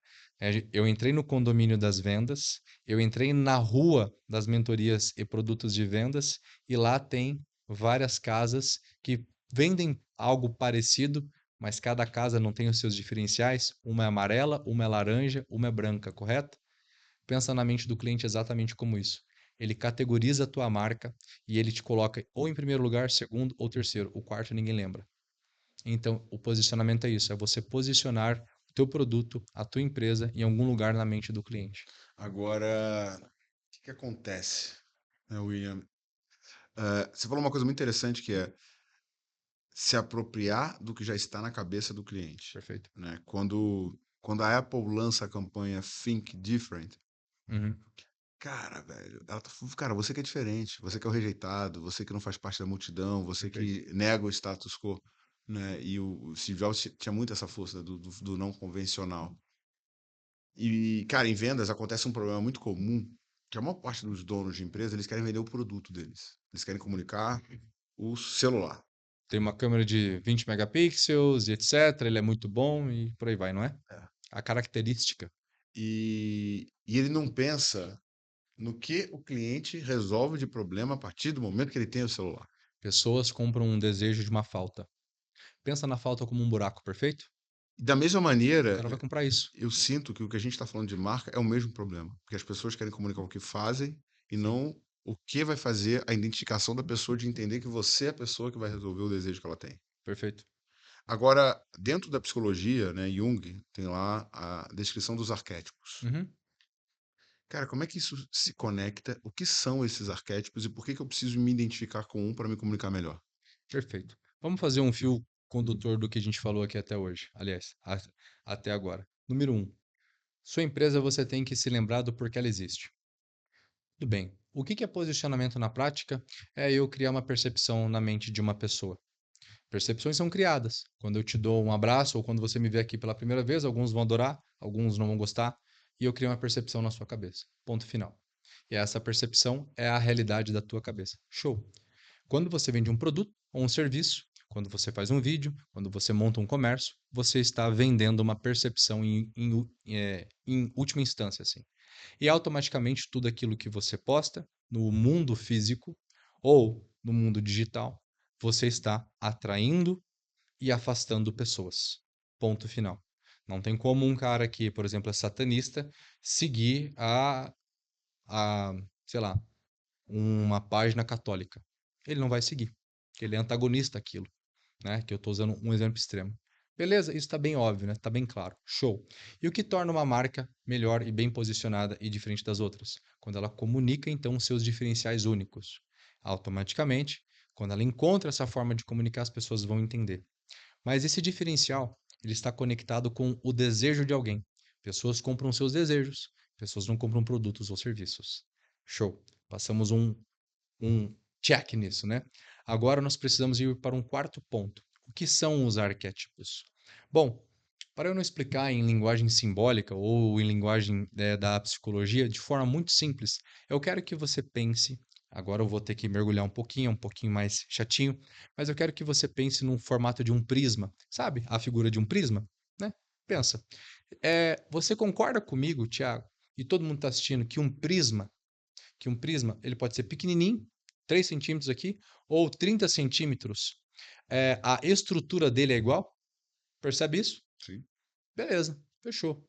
Speaker 2: Eu entrei no condomínio das vendas, eu entrei na rua das mentorias e produtos de vendas, e lá tem várias casas que vendem algo parecido, mas cada casa não tem os seus diferenciais. Uma é amarela, uma é laranja, uma é branca, correto? Pensa na mente do cliente exatamente como isso. Ele categoriza a tua marca e ele te coloca ou em primeiro lugar, segundo ou terceiro. O quarto ninguém lembra. Então, o posicionamento é isso, é você posicionar o teu produto, a tua empresa em algum lugar na mente do cliente.
Speaker 1: Agora, o que que acontece, né, William? Você falou uma coisa muito interessante que é se apropriar do que já está na cabeça do cliente,
Speaker 2: Perfeito.
Speaker 1: né? Quando quando a Apple lança a campanha Think Different,
Speaker 2: Uhum,
Speaker 1: cara, velho, ela tá falando, cara, você que é diferente, você que é o rejeitado, você que não faz parte da multidão, você
Speaker 2: perfeito.
Speaker 1: que nega o status quo, né? E o Steve Jobs tinha muito essa força do não convencional. E, cara, em vendas acontece um problema muito comum, que a maior parte dos donos de empresa, eles querem vender o produto deles. Eles querem comunicar o celular.
Speaker 2: Tem uma câmera de 20 megapixels e etc. Ele é muito bom e por aí vai, não é?
Speaker 1: É.
Speaker 2: A característica.
Speaker 1: E ele não pensa no que o cliente resolve de problema a partir do momento que ele tem o celular.
Speaker 2: Pessoas compram um desejo de uma falta. Pensa na falta como um buraco, perfeito?
Speaker 1: E da mesma
Speaker 2: O
Speaker 1: maneira,
Speaker 2: cara vai comprar isso.
Speaker 1: eu sinto que o que a gente está falando de marca é o mesmo problema, porque as pessoas querem comunicar o que fazem e não o que vai fazer a identificação da pessoa de entender que você é a pessoa que vai resolver o desejo que ela tem.
Speaker 2: Perfeito.
Speaker 1: Agora, dentro da psicologia, né, Jung tem lá a descrição dos arquétipos.
Speaker 2: Uhum,
Speaker 1: Cara, como é que isso se conecta? O que são esses arquétipos e por que que eu preciso me identificar com um para me comunicar melhor?
Speaker 2: perfeito. Vamos fazer um fio condutor do que a gente falou aqui até hoje. Aliás, até agora. Número um, sua empresa você tem que se lembrar do porquê ela existe. Tudo bem. O que que é posicionamento na prática? É eu criar uma percepção na mente de uma pessoa. Percepções são criadas. Quando eu te dou um abraço ou quando você me vê aqui pela primeira vez, alguns vão adorar, alguns não vão gostar, e eu crio uma percepção na sua cabeça. Ponto final. E essa percepção é a realidade da tua cabeça. Show. Quando você vende um produto ou um serviço, quando você faz um vídeo, quando você monta um comércio, você está vendendo uma percepção em última instância, assim. E automaticamente tudo aquilo que você posta no mundo físico ou no mundo digital, você está atraindo e afastando pessoas. Ponto final. Não tem como um cara que, por exemplo, é satanista, seguir a sei lá, uma página católica. Ele não vai seguir, porque ele é antagonista àquilo, né? Que eu estou usando um exemplo extremo. Beleza, isso está bem óbvio, né? Está bem claro. Show. E o que torna uma marca melhor e bem posicionada e diferente das outras? Quando ela comunica, então, os seus diferenciais únicos. Automaticamente, quando ela encontra essa forma de comunicar, as pessoas vão entender. Mas esse diferencial, ele está conectado com o desejo de alguém. Pessoas compram seus desejos, pessoas não compram produtos ou serviços. Show. Passamos um check nisso, né? Agora nós precisamos ir para um quarto ponto. O que são os arquétipos? Bom, para eu não explicar em linguagem simbólica ou em linguagem da psicologia de forma muito simples, eu quero que você pense. Agora eu vou ter que mergulhar um pouquinho mais chatinho, mas eu quero que você pense num formato de um prisma. Sabe a figura de um prisma? Né? Pensa. Você concorda comigo, Thiago, e todo mundo está assistindo, que um prisma ele pode ser pequenininho, 3 centímetros aqui, ou 30 centímetros. A estrutura dele é igual? Percebe isso?
Speaker 1: Sim.
Speaker 2: Beleza, fechou.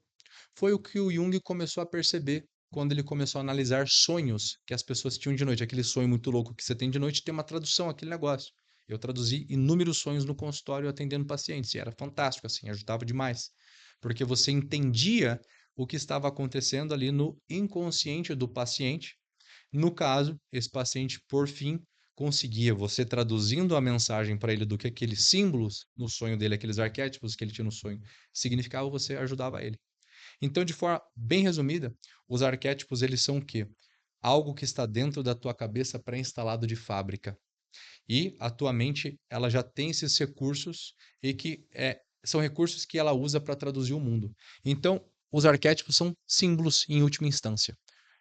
Speaker 2: Foi o que o Jung começou a perceber quando ele começou a analisar sonhos que as pessoas tinham de noite. Aquele sonho muito louco que você tem de noite tem uma tradução, aquele negócio. Eu traduzi inúmeros sonhos no consultório atendendo pacientes e era fantástico, assim, ajudava demais. Porque você entendia o que estava acontecendo ali no inconsciente do paciente. No caso, esse paciente, por fim, conseguia, você traduzindo a mensagem para ele do que aqueles símbolos no sonho dele, aqueles arquétipos que ele tinha no sonho, significava, você ajudava ele. Então, de forma bem resumida, os arquétipos eles são o quê? Algo que está dentro da tua cabeça pré-instalado de fábrica. E a tua mente, ela já tem esses recursos e que são recursos que ela usa para traduzir o mundo. Então, os arquétipos são símbolos em última instância.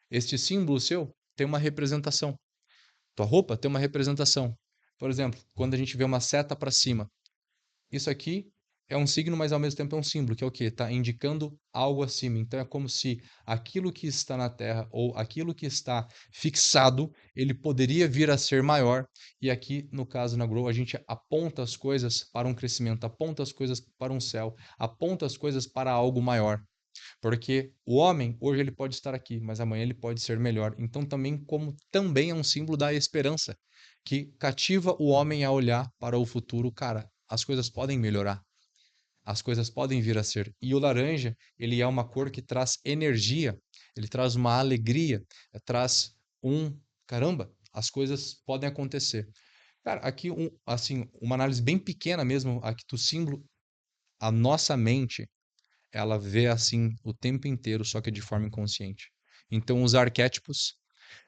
Speaker 2: Este símbolo seu tem uma representação. Tua roupa tem uma representação. Por exemplo, quando a gente vê uma seta para cima, isso aqui é um signo, mas ao mesmo tempo é um símbolo, que é o quê? Está indicando algo acima. Então é como se aquilo que está na Terra ou aquilo que está fixado, ele poderia vir a ser maior. E aqui, no caso na Grow, a gente aponta as coisas para um crescimento, aponta as coisas para um céu, aponta as coisas para algo maior. Porque o homem, hoje ele pode estar aqui, mas amanhã ele pode ser melhor. Então também como também é um símbolo da esperança, que cativa o homem a olhar para o futuro, cara, as coisas podem melhorar, as coisas podem vir a ser. E o laranja, ele é uma cor que traz energia, ele traz uma alegria, traz caramba, as coisas podem acontecer. Cara, aqui assim, uma análise bem pequena mesmo aqui do símbolo, a nossa mente ela vê assim o tempo inteiro, só que de forma inconsciente. Então, os arquétipos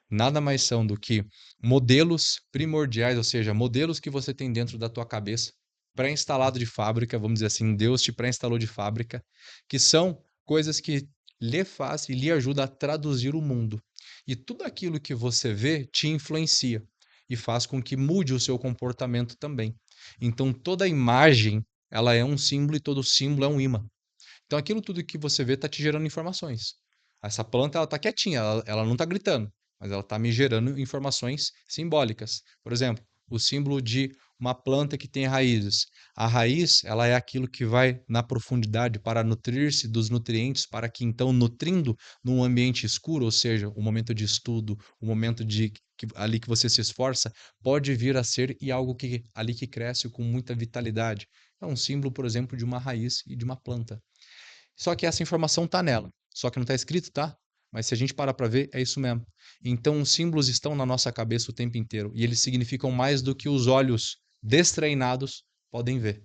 Speaker 2: nada mais são do que modelos primordiais, ou seja, modelos que você tem dentro da tua cabeça, pré-instalado de fábrica, vamos dizer assim, Deus te pré-instalou de fábrica, que são coisas que lhe faz e lhe ajuda a traduzir o mundo. E tudo aquilo que você vê te influencia e faz com que mude o seu comportamento também. Então, toda imagem, ela é um símbolo e todo símbolo é um imã. Então, aquilo tudo que você vê está te gerando informações. Essa planta, ela está quietinha, ela não está gritando, mas ela está me gerando informações simbólicas. Por exemplo, o símbolo de uma planta que tem raízes. A raiz, ela é aquilo que vai na profundidade para nutrir-se dos nutrientes, para que então, nutrindo num ambiente escuro, ou seja, o momento de estudo, o momento de ali que você se esforça, pode vir a ser e algo que ali que cresce com muita vitalidade. É um símbolo, por exemplo, de uma raiz e de uma planta. Só que essa informação tá nela, só que não tá escrito, tá? Mas se a gente parar para ver, é isso mesmo. Então, os símbolos estão na nossa cabeça o tempo inteiro e eles significam mais do que os olhos destreinados podem ver.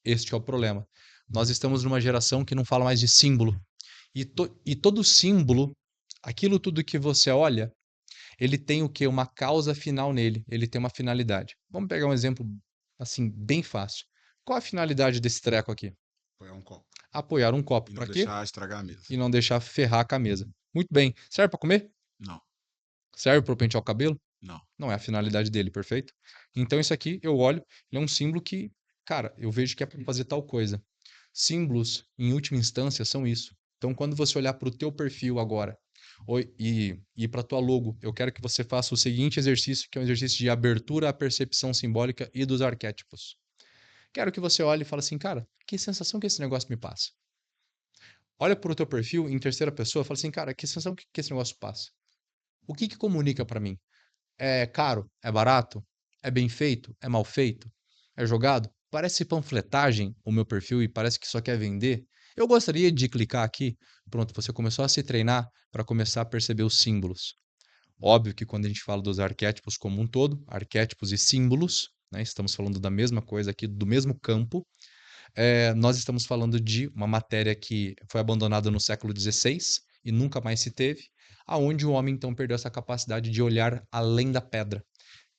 Speaker 2: Este é o problema. Nós estamos numa geração que não fala mais de símbolo. E todo símbolo, aquilo tudo que você olha, ele tem o quê? Uma causa final nele. Ele tem uma finalidade. Vamos pegar um exemplo, assim, bem fácil. Qual a finalidade desse treco aqui?
Speaker 1: Apoiar um copo.
Speaker 2: Apoiar um copo.
Speaker 1: E não
Speaker 2: Para quê?
Speaker 1: deixar estragar a mesa.
Speaker 2: E não deixar ferrar com a mesa. Muito bem. Serve para comer?
Speaker 1: Não,
Speaker 2: Serve para pentear o cabelo?
Speaker 1: não.
Speaker 2: Não é a finalidade dele, perfeito? Então isso aqui eu olho, ele é um símbolo que, cara, eu vejo que é para fazer tal coisa. Símbolos, em última instância, são isso. Então quando você olhar para o teu perfil agora e para a tua logo, eu quero que você faça o seguinte exercício, que é um exercício de abertura à percepção simbólica e dos arquétipos. Quero que você olhe e fale assim, cara, que sensação que esse negócio me passa? Olha para o teu perfil em terceira pessoa, fala assim, cara, que sensação que esse negócio passa? O que que comunica para mim? É caro? É barato? É bem feito? É mal feito? É jogado? Parece panfletagem o meu perfil e parece que só quer vender. Eu gostaria de clicar aqui. Pronto, você começou a se treinar para começar a perceber os símbolos. Óbvio que quando a gente fala dos arquétipos como um todo, arquétipos e símbolos, né, estamos falando da mesma coisa aqui, do mesmo campo. Nós estamos falando de uma matéria que foi abandonada no século XVI e nunca mais se teve, aonde o homem então perdeu essa capacidade de olhar além da pedra.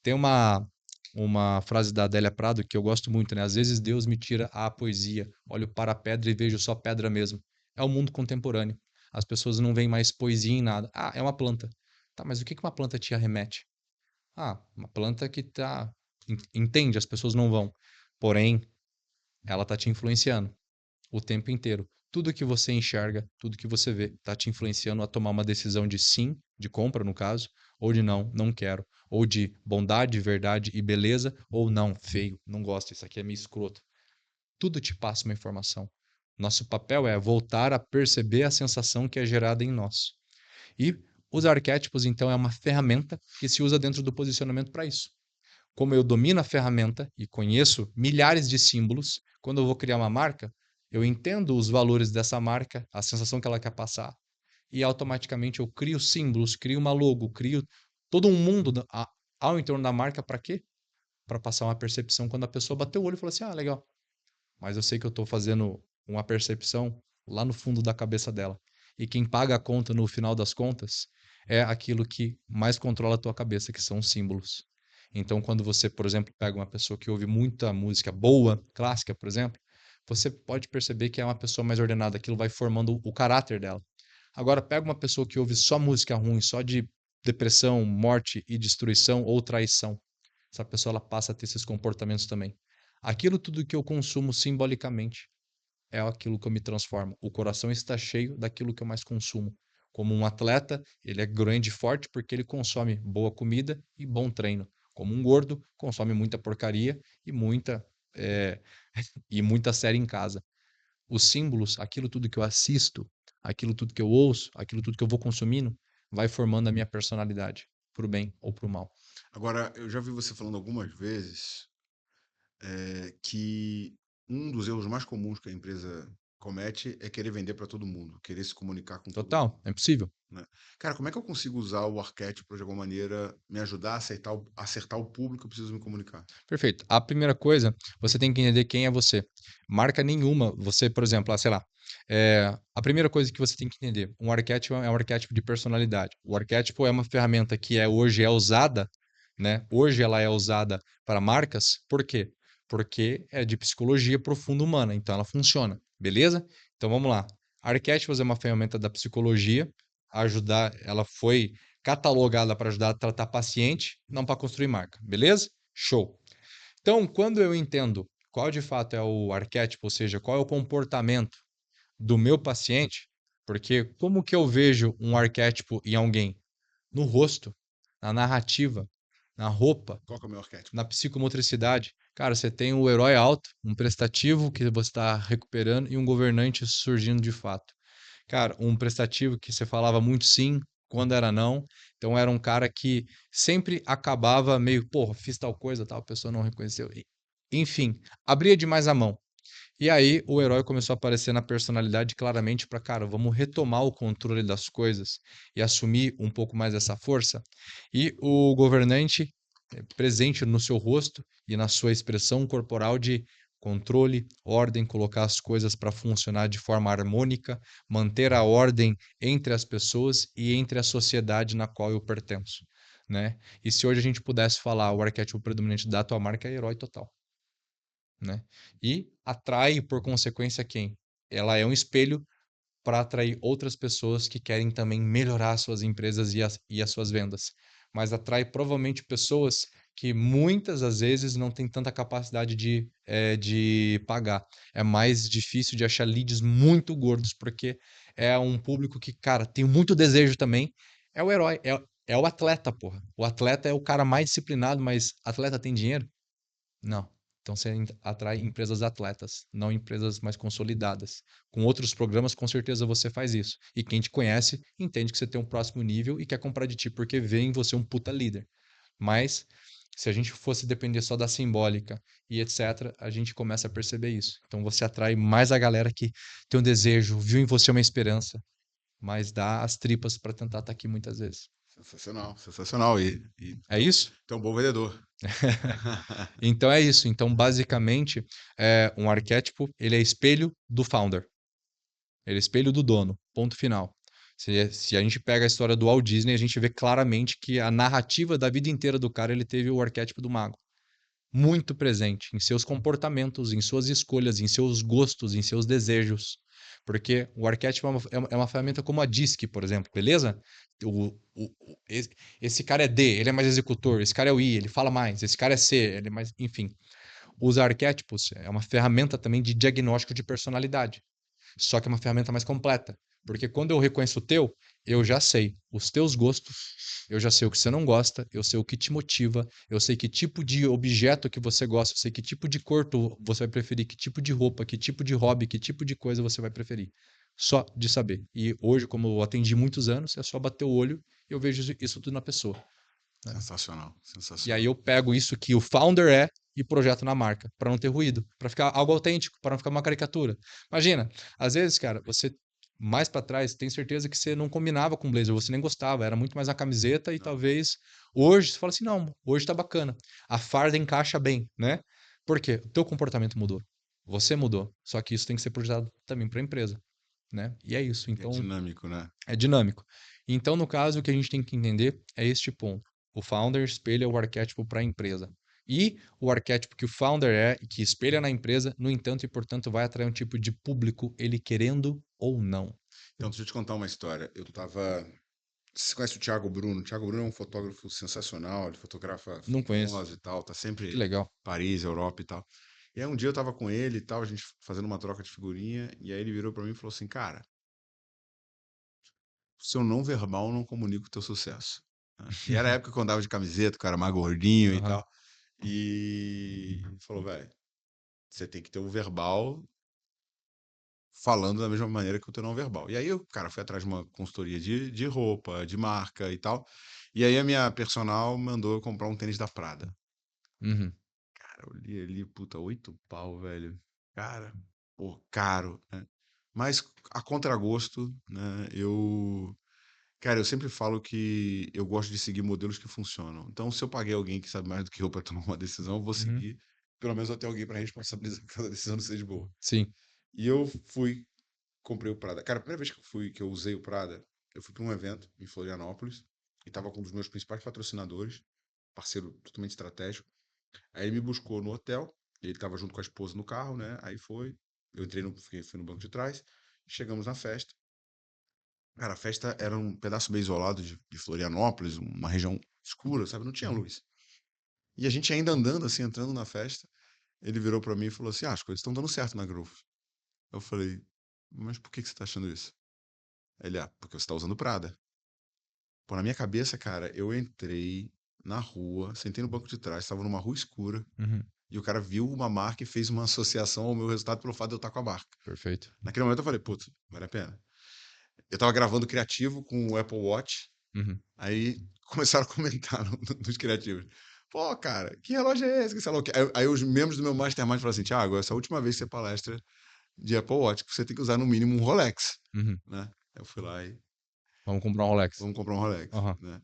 Speaker 2: Tem uma frase da Adélia Prado que eu gosto muito, né? Às vezes Deus me tira a poesia, olho para a pedra e vejo só pedra mesmo. É o mundo contemporâneo. As pessoas não veem mais poesia em nada. Ah, é uma planta. Tá, mas o que que uma planta te arremete? Ah, uma planta que tá. Entende, as pessoas não vão. Porém, ela tá te influenciando o tempo inteiro. Tudo que você enxerga, tudo que você vê, está te influenciando a tomar uma decisão de sim, de compra no caso, ou de não, não quero, ou de bondade, verdade e beleza, ou não, feio, não gosto, isso aqui é meio escroto. Tudo te passa uma informação. Nosso papel é voltar a perceber a sensação que é gerada em nós. E os arquétipos, então, é uma ferramenta que se usa dentro do posicionamento para isso. Como eu domino a ferramenta e conheço milhares de símbolos, quando eu vou criar uma marca, eu entendo os valores dessa marca, a sensação que ela quer passar, e automaticamente eu crio símbolos, crio uma logo, crio todo um mundo ao entorno da marca para quê? Para passar uma percepção quando a pessoa bateu o olho e falou assim: ah, legal, mas eu sei que eu estou fazendo uma percepção lá no fundo da cabeça dela. E quem paga a conta no final das contas é aquilo que mais controla a tua cabeça, que são os símbolos. Então, quando você, por exemplo, pega uma pessoa que ouve muita música boa, clássica, por exemplo, você pode perceber que é uma pessoa mais ordenada, aquilo vai formando o caráter dela. Agora, pega uma pessoa que ouve só música ruim, só de depressão, morte e destruição ou traição. Essa pessoa ela passa a ter esses comportamentos também. Aquilo tudo que eu consumo simbolicamente é aquilo que eu me transformo. O coração está cheio daquilo que eu mais consumo. Como um atleta, ele é grande e forte porque ele consome boa comida e bom treino. Como um gordo, consome muita porcaria e eh, e muita série em casa. Os símbolos, aquilo tudo que eu assisto, aquilo tudo que eu ouço, aquilo tudo que eu vou consumindo, vai formando a minha personalidade, pro bem ou pro mal.
Speaker 1: Agora, eu já vi você falando algumas vezes que um dos erros mais comuns que a empresa comete é querer vender para todo mundo, querer se comunicar com todo mundo,
Speaker 2: Total, é impossível.
Speaker 1: né. Cara, como é que eu consigo usar o arquétipo pra, de alguma maneira, me ajudar a acertar o público que eu preciso me comunicar?
Speaker 2: Perfeito. A primeira coisa, você tem que entender quem é você. Marca nenhuma, você, por exemplo, sei lá, a primeira coisa que você tem que entender, um arquétipo é um arquétipo de personalidade. O arquétipo é uma ferramenta que hoje é usada, né? Hoje ela é usada para marcas, por quê? Porque é de psicologia profunda humana, então ela funciona, beleza? Então vamos lá. Arquétipos é uma ferramenta da psicologia, ela foi catalogada para ajudar a tratar paciente, não para construir marca, beleza? Show. Então, quando eu entendo qual de fato é o arquétipo, ou seja, qual é o comportamento do meu paciente, porque como que eu vejo um arquétipo em alguém? No rosto, na narrativa, na roupa,
Speaker 1: Qual que é o meu arquétipo?
Speaker 2: na psicomotricidade. Cara, você tem o herói alto, um prestativo que você está recuperando e um governante surgindo de fato. Cara, um prestativo que você falava muito sim quando era não. Então era um cara que sempre acabava meio, porra, fiz tal coisa, tal, a pessoa não reconheceu. Enfim, abria demais a mão. E aí o herói começou a aparecer na personalidade claramente para, cara, vamos retomar o controle das coisas e assumir um pouco mais essa força. E o governante presente no seu rosto e na sua expressão corporal de controle, ordem, colocar as coisas para funcionar de forma harmônica, manter a ordem entre as pessoas e entre a sociedade na qual eu pertenço, né? E se hoje a gente pudesse falar o arquétipo predominante da tua marca é herói total, né? E atrai por consequência quem? Ela é um espelho para atrair outras pessoas que querem também melhorar suas empresas e as suas vendas. Mas atrai provavelmente pessoas que muitas das vezes não têm tanta capacidade de pagar. É mais difícil de achar leads muito gordos, porque é um público que, cara, tem muito desejo também. É o herói, é o atleta, porra. O atleta é o cara mais disciplinado, mas atleta tem dinheiro? Não. Então você atrai empresas atletas, não empresas mais consolidadas. Com outros programas, com certeza você faz isso. E quem te conhece entende que você tem um próximo nível e quer comprar de ti porque vê em você um puta líder. Mas se a gente fosse depender só da simbólica e etc., a gente começa a perceber isso. Então você atrai mais a galera que tem um desejo, viu em você uma esperança, mas dá as tripas para tentar estar aqui muitas vezes.
Speaker 1: Sensacional, sensacional. E
Speaker 2: É isso?
Speaker 1: tu é um bom vendedor.
Speaker 2: Então é isso. Então, basicamente, um arquétipo, ele é espelho do founder. Ele é espelho do dono. Ponto final. Se a gente pega a história do Walt Disney, a gente vê claramente que a narrativa da vida inteira do cara, ele teve o arquétipo do mago. Muito presente em seus comportamentos, em suas escolhas, em seus gostos, em seus desejos. Porque o arquétipo é uma ferramenta como a DISC, por exemplo, beleza? Esse cara é D, ele é mais executor. Esse cara é o I, ele fala mais. Esse cara é C, ele é mais. Enfim. Os arquétipos é uma ferramenta também de diagnóstico de personalidade. Só que é uma ferramenta mais completa. Porque quando eu reconheço o teu, eu já sei os teus gostos, eu já sei o que você não gosta, eu sei o que te motiva, eu sei que tipo de objeto que você gosta, eu sei que tipo de cor você vai preferir, que tipo de roupa, que tipo de hobby, que tipo de coisa você vai preferir. Só de saber. E hoje, como eu atendi muitos anos, é só bater o olho e eu vejo isso tudo na pessoa, né?
Speaker 1: Sensacional,
Speaker 2: E aí
Speaker 1: sensacional.
Speaker 2: eu pego isso que o founder é e projeto na marca, para não ter ruído, para ficar algo autêntico, para não ficar uma caricatura. Imagina, às vezes, cara, você mais para trás tem certeza que você não combinava com blazer, você nem gostava, era muito mais a camiseta e
Speaker 1: Não,
Speaker 2: talvez hoje você fala assim, não, hoje tá bacana. A farda encaixa bem, né? Por quê? O teu comportamento mudou. Você mudou. Só que isso tem que ser projetado também para a empresa, né? E é isso.
Speaker 1: é
Speaker 2: Então,
Speaker 1: dinâmico, né?
Speaker 2: é dinâmico. Então, no caso, o que a gente tem que entender é este ponto. O founder espelha o arquétipo para a empresa. E o arquétipo que o founder é e que espelha na empresa, no entanto e portanto, vai atrair um tipo de público, ele querendo ou não.
Speaker 1: Então, deixa eu te contar uma história. Eu tava. Você conhece o Thiago Bruno? O Thiago Bruno é um fotógrafo sensacional, ele fotografa
Speaker 2: Não conheço.
Speaker 1: famosos e tal, tá
Speaker 2: Que
Speaker 1: sempre em
Speaker 2: legal.
Speaker 1: Paris, Europa e tal. E aí um dia eu tava com ele e tal, a gente fazendo uma troca de figurinha, e aí ele virou pra mim e falou assim, cara, o seu não verbal não comunica o teu sucesso. Né? E era a época que eu andava de camiseta, o cara mais gordinho e
Speaker 2: Aham.
Speaker 1: tal. E ele falou, velho, você tem que ter o verbal falando da mesma maneira que o teu não verbal. E aí eu, cara, fui atrás de uma consultoria de roupa, de marca e tal. E aí a minha personal mandou eu comprar um tênis da Prada.
Speaker 2: Uhum.
Speaker 1: Cara, eu li ali, puta, 8 pau, velho. Cara, pô, caro, né? Mas a contragosto, né, cara, eu sempre falo que eu gosto de seguir modelos que funcionam. Então, se eu paguei alguém que sabe mais do que eu para tomar uma decisão, eu vou
Speaker 2: Uhum.
Speaker 1: seguir, pelo menos até alguém para responsabilizar que aquela decisão não seja boa.
Speaker 2: Sim.
Speaker 1: E eu fui, comprei o Prada. Cara, a primeira vez que que eu usei o Prada, eu fui para um evento em Florianópolis e tava com um dos meus principais patrocinadores, parceiro totalmente estratégico. Aí ele me buscou no hotel, ele estava junto com a esposa no carro, né? Aí eu entrei fui no banco de trás, chegamos na festa. Cara, a festa era um pedaço bem isolado de Florianópolis, uma região escura, sabe? Não tinha
Speaker 2: Uhum.
Speaker 1: luz. E a gente ainda andando assim, entrando na festa, ele virou pra mim e falou assim: "Ah, as coisas estão dando certo na Groove". Eu falei: "Mas por que que você tá achando isso?" Ele: "Ah, porque você tá usando Prada". Pô, na minha cabeça, cara, eu entrei na rua, sentei no banco de trás, estava numa rua escura,
Speaker 2: Uhum.
Speaker 1: e o cara viu uma marca e fez uma associação ao meu resultado pelo fato de eu estar com a marca.
Speaker 2: Perfeito.
Speaker 1: Naquele momento eu falei: "Putz, vale a pena". Eu estava gravando criativo com o Apple Watch.
Speaker 2: Uhum.
Speaker 1: Aí começaram a comentar nos criativos. Pô, cara, que relógio é esse? Que sei lá o quê. Aí os membros do meu mastermind falaram assim: Thiago, essa é a última vez que você palestra de Apple Watch, que você tem que usar no mínimo um Rolex,
Speaker 2: Uhum.
Speaker 1: né? Eu fui lá e
Speaker 2: Vamos comprar um Rolex.
Speaker 1: vamos comprar um Rolex,
Speaker 2: Aham.
Speaker 1: né?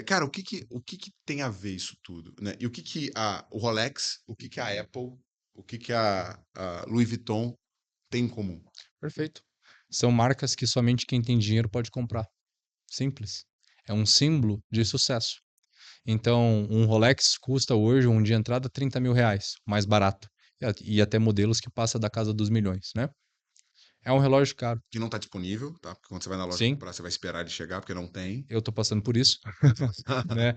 Speaker 1: Cara, o que que tem a ver isso tudo, né? E o que que o Rolex, o que que a Apple, o que que a Louis Vuitton tem em comum?
Speaker 2: Perfeito. São marcas que somente quem tem dinheiro pode comprar. Simples. É um símbolo de sucesso. Então, um Rolex custa hoje, um de entrada, R$ 30.000, mais barato. E até modelos que passa da casa dos milhões, né? É um relógio caro.
Speaker 1: Que não está disponível, tá? Porque quando você vai na loja
Speaker 2: Sim,
Speaker 1: comprar, você vai esperar ele chegar, porque não tem.
Speaker 2: eu tô passando por isso, né?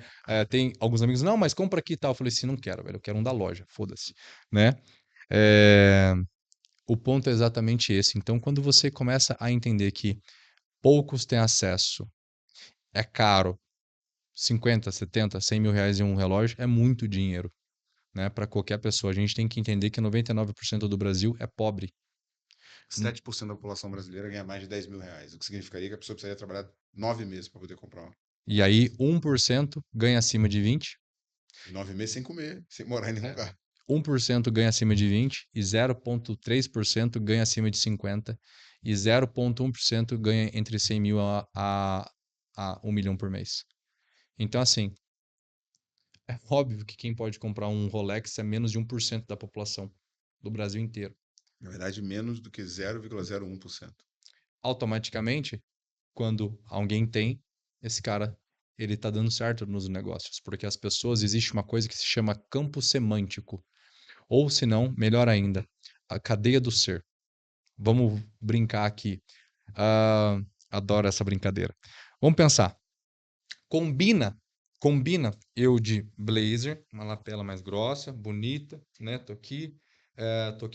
Speaker 2: Tem alguns amigos, não, mas compra aqui e tal. Eu falei assim, não quero, velho, eu quero um da loja, foda-se, né? Eh, o ponto é exatamente esse. Então, quando você começa a entender que poucos têm acesso, é caro, 50, 70, R$ 100.000 em um relógio é muito dinheiro, né? Para qualquer pessoa. A gente tem que entender que 99% do Brasil é pobre. Hum,
Speaker 1: 7% da população brasileira ganha mais de R$ 10.000, o que significaria que a pessoa precisaria trabalhar 9 meses para poder comprar uma.
Speaker 2: E aí, 1% ganha acima de 20,
Speaker 1: E 9 meses sem comer, sem morar em nenhum
Speaker 2: é,
Speaker 1: lugar.
Speaker 2: 1% ganha acima de 20 e 0,3% ganha acima de 50 e 0,1% ganha entre 100 mil a 1 milhão por mês. Então, assim, é óbvio que quem pode comprar um Rolex é menos de 1% da população do Brasil inteiro.
Speaker 1: Na verdade, menos do que 0,01%.
Speaker 2: Automaticamente, quando alguém tem, esse cara, ele tá dando certo nos negócios, porque as pessoas, existe uma coisa que se chama campo semântico, ou se não, melhor ainda, a cadeia do ser. Vamos brincar aqui. Ah, adoro essa brincadeira. Vamos pensar. Combina, combina eu de blazer, uma lapela mais grossa, bonita, né? Tô aqui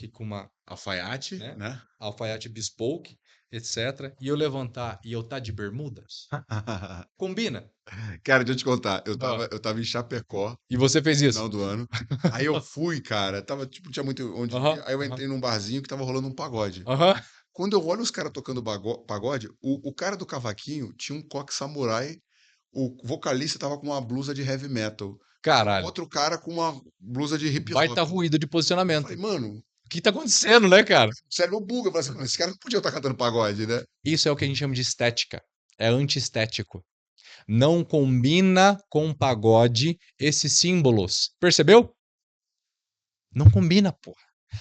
Speaker 2: com uma,
Speaker 1: Alfaiate,
Speaker 2: né?
Speaker 1: né?
Speaker 2: Alfaiate bespoke, etc. E eu levantar e eu tá de bermudas. Combina.
Speaker 1: Cara, deixa eu te contar. Eu
Speaker 2: Ah.
Speaker 1: tava, eu tava em Chapecó
Speaker 2: E você fez
Speaker 1: no
Speaker 2: isso?
Speaker 1: final do ano. Aí eu fui, cara. Tava, tipo, tinha muito onde ir.
Speaker 2: Aham,
Speaker 1: Aí eu
Speaker 2: aham,
Speaker 1: entrei num barzinho que tava rolando um pagode.
Speaker 2: aham.
Speaker 1: Quando eu olho os caras tocando pagode, o cara do cavaquinho tinha um coque samurai. O vocalista tava com uma blusa de heavy metal. Aí o
Speaker 2: Caralho.
Speaker 1: outro cara com uma blusa de hip
Speaker 2: Baita
Speaker 1: hop.
Speaker 2: ruído de
Speaker 1: Eu
Speaker 2: posicionamento.
Speaker 1: falei, mano,
Speaker 2: O que tá acontecendo, né, cara?
Speaker 1: o cérebro buga. Eu falei assim, esse cara não podia estar cantando pagode, né?
Speaker 2: Isso é o que a gente chama de estética. É antiestético. Não combina com pagode esses símbolos. Percebeu? Não combina, porra.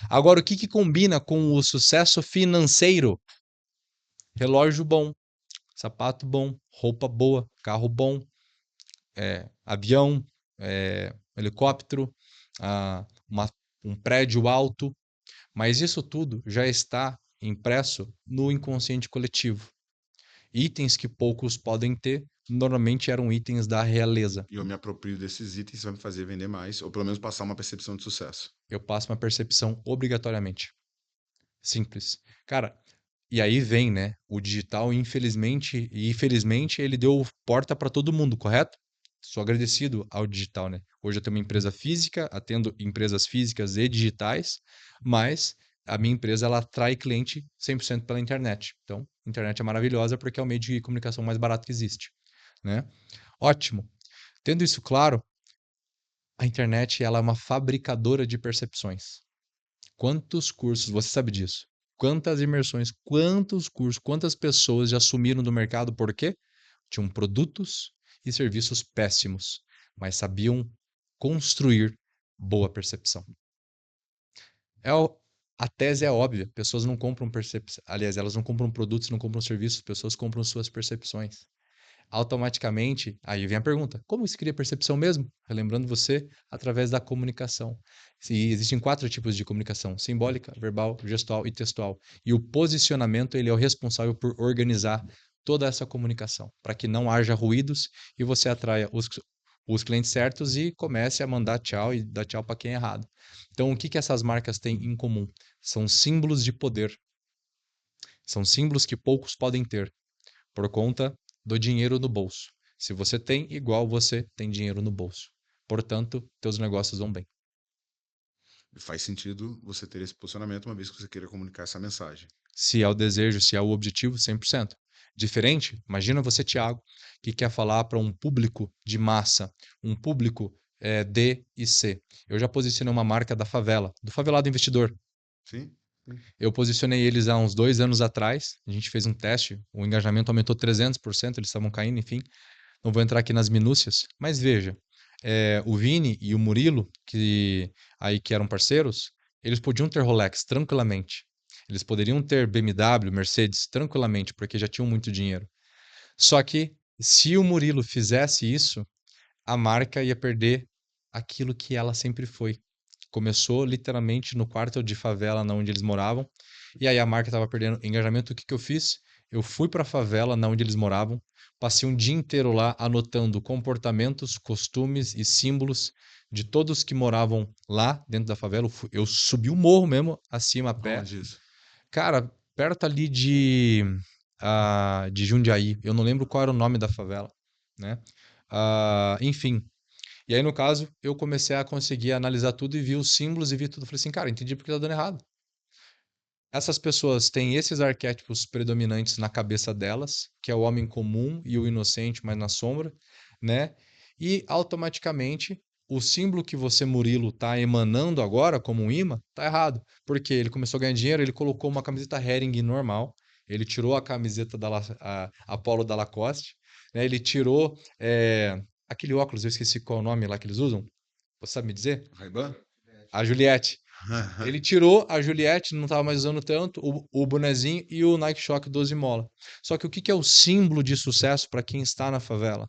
Speaker 2: Agora, o que que combina com o sucesso financeiro? Relógio bom, sapato bom, roupa boa, carro bom, avião, helicóptero, uma, um prédio alto. Mas isso tudo já está impresso no inconsciente coletivo. Itens que poucos podem ter, normalmente eram itens da realeza.
Speaker 1: E eu me aproprio desses itens, vai me fazer vender mais, ou pelo menos passar uma percepção de sucesso.
Speaker 2: Eu passo uma percepção obrigatoriamente. Simples. Cara, e aí vem, né? O digital, infelizmente, e infelizmente ele deu porta para todo mundo, correto? Sou agradecido ao digital, né? Hoje eu tenho uma empresa física, atendo empresas físicas e digitais, mas a minha empresa ela atrai cliente 100% pela internet. Então, a internet é maravilhosa porque é o meio de comunicação mais barato que existe, né? Ótimo. Tendo isso claro, a internet ela é uma fabricadora de percepções. Quantos cursos, você sabe disso? quantas imersões, quantos cursos, quantas pessoas já sumiram do mercado, por quê? Tinham produtos e serviços péssimos, mas sabiam construir boa percepção. É o- a tese é óbvia, pessoas não compram percepção, aliás, elas não compram produtos, não compram serviços, pessoas compram suas percepções. Automaticamente, aí vem a pergunta: como se cria percepção mesmo? Relembrando você, através da comunicação. Se existem 4 tipos de comunicação: simbólica, verbal, gestual e textual. E o posicionamento, ele é o responsável por organizar toda essa comunicação, para que não haja ruídos e você atraia os clientes certos e comece a mandar tchau e dar tchau para quem é errado. Então, o que que essas marcas têm em comum? São símbolos de poder. São símbolos que poucos podem ter por conta do dinheiro no bolso. Se você tem, igual você tem dinheiro no bolso. Portanto, teus negócios vão bem.
Speaker 1: E faz sentido você ter esse posicionamento, uma vez que você queira comunicar essa mensagem.
Speaker 2: Se é o desejo, se é o objetivo, 100%. Diferente, imagina você, Thiago, que quer falar para um público de massa, um público D e C. Eu já posicionei uma marca da favela, do favelado investidor.
Speaker 1: Sim? Sim.
Speaker 2: Eu posicionei eles há uns 2 anos atrás. A gente fez um teste, o engajamento aumentou 300%, eles estavam caindo, enfim. Não vou entrar aqui nas minúcias, mas veja, o Vini e o Murilo, que eram parceiros, eles podiam ter Rolex tranquilamente. Eles poderiam ter BMW, Mercedes tranquilamente, porque já tinham muito dinheiro. Só que se o Murilo fizesse isso, a marca ia perder aquilo que ela sempre foi. Começou literalmente no quarto de favela na onde eles moravam, e aí a marca estava perdendo engajamento. O que que eu fiz? Eu fui para a favela na onde eles moravam, passei um dia inteiro lá anotando comportamentos, costumes e símbolos de todos que moravam lá dentro da favela. Eu subi o morro mesmo, acima a pé.
Speaker 1: Aonde isso?
Speaker 2: Cara, perto ali de Jundiaí. Eu não lembro qual era o nome da favela, né? Enfim, e aí, no caso, eu comecei a conseguir analisar tudo e vi os símbolos e vi tudo. Falei assim, cara, entendi porque tá dando errado. Essas pessoas têm esses arquétipos predominantes na cabeça delas, que é o homem comum e o inocente, mas na sombra, né? E automaticamente o símbolo que você, Murilo, tá emanando agora como um imã, tá errado. Porque ele começou a ganhar dinheiro, ele colocou uma camiseta Hering normal, ele tirou a camiseta Apollo da Lacoste, né? Ele tirou aquele óculos, eu esqueci qual é o nome lá que eles usam. Você sabe me dizer?
Speaker 1: Ray-Ban?
Speaker 2: A Juliette. Ele tirou a Juliette, não estava mais usando tanto, o bonezinho e o Nike Shock 12 mola. Só que o que que é o símbolo de sucesso para quem está na favela?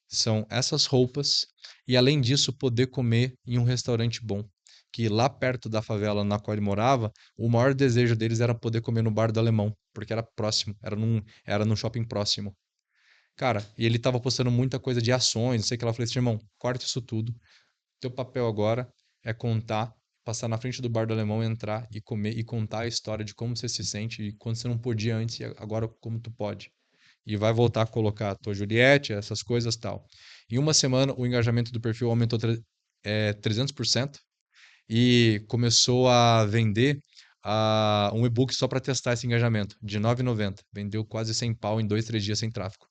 Speaker 2: São essas roupas e, além disso, poder comer em um restaurante bom. Que lá perto da favela na qual ele morava, o maior desejo deles era poder comer no Bar do Alemão, porque era próximo, era num shopping próximo. Cara, e ele estava postando muita coisa de ações, não sei o que lá. Eu falei assim, irmão, corta isso tudo. Teu papel agora é contar, passar na frente do bar do alemão, entrar e comer e contar a história de como você se sente e quando você não podia antes e agora como tu pode. E vai voltar a colocar a tua Juliette, essas coisas tal. Em uma semana, o engajamento do perfil aumentou 300% e começou a vender um e-book só para testar esse engajamento, de R$ 9,90. Vendeu quase 100 pau em 2, 3 dias sem tráfego.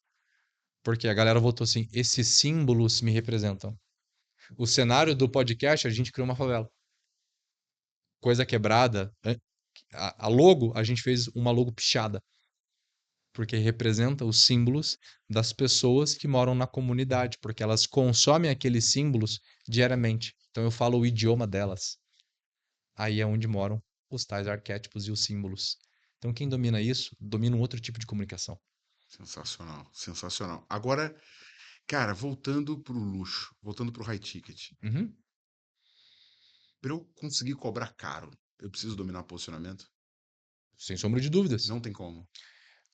Speaker 2: Porque a galera votou assim: esses símbolos me representam. O cenário do podcast, a gente criou uma favela. Coisa quebrada. A logo, a gente fez uma logo pichada, porque representa os símbolos das pessoas que moram na comunidade, porque elas consomem aqueles símbolos diariamente. Então eu falo o idioma delas. Aí é onde moram os tais arquétipos e os símbolos. Então quem domina isso, domina um outro tipo de comunicação.
Speaker 1: Sensacional, sensacional. Agora, cara, voltando pro luxo, voltando pro high ticket.
Speaker 2: Uhum.
Speaker 1: Para eu conseguir cobrar caro, eu preciso dominar posicionamento?
Speaker 2: Sem sombra de dúvidas.
Speaker 1: Não tem como.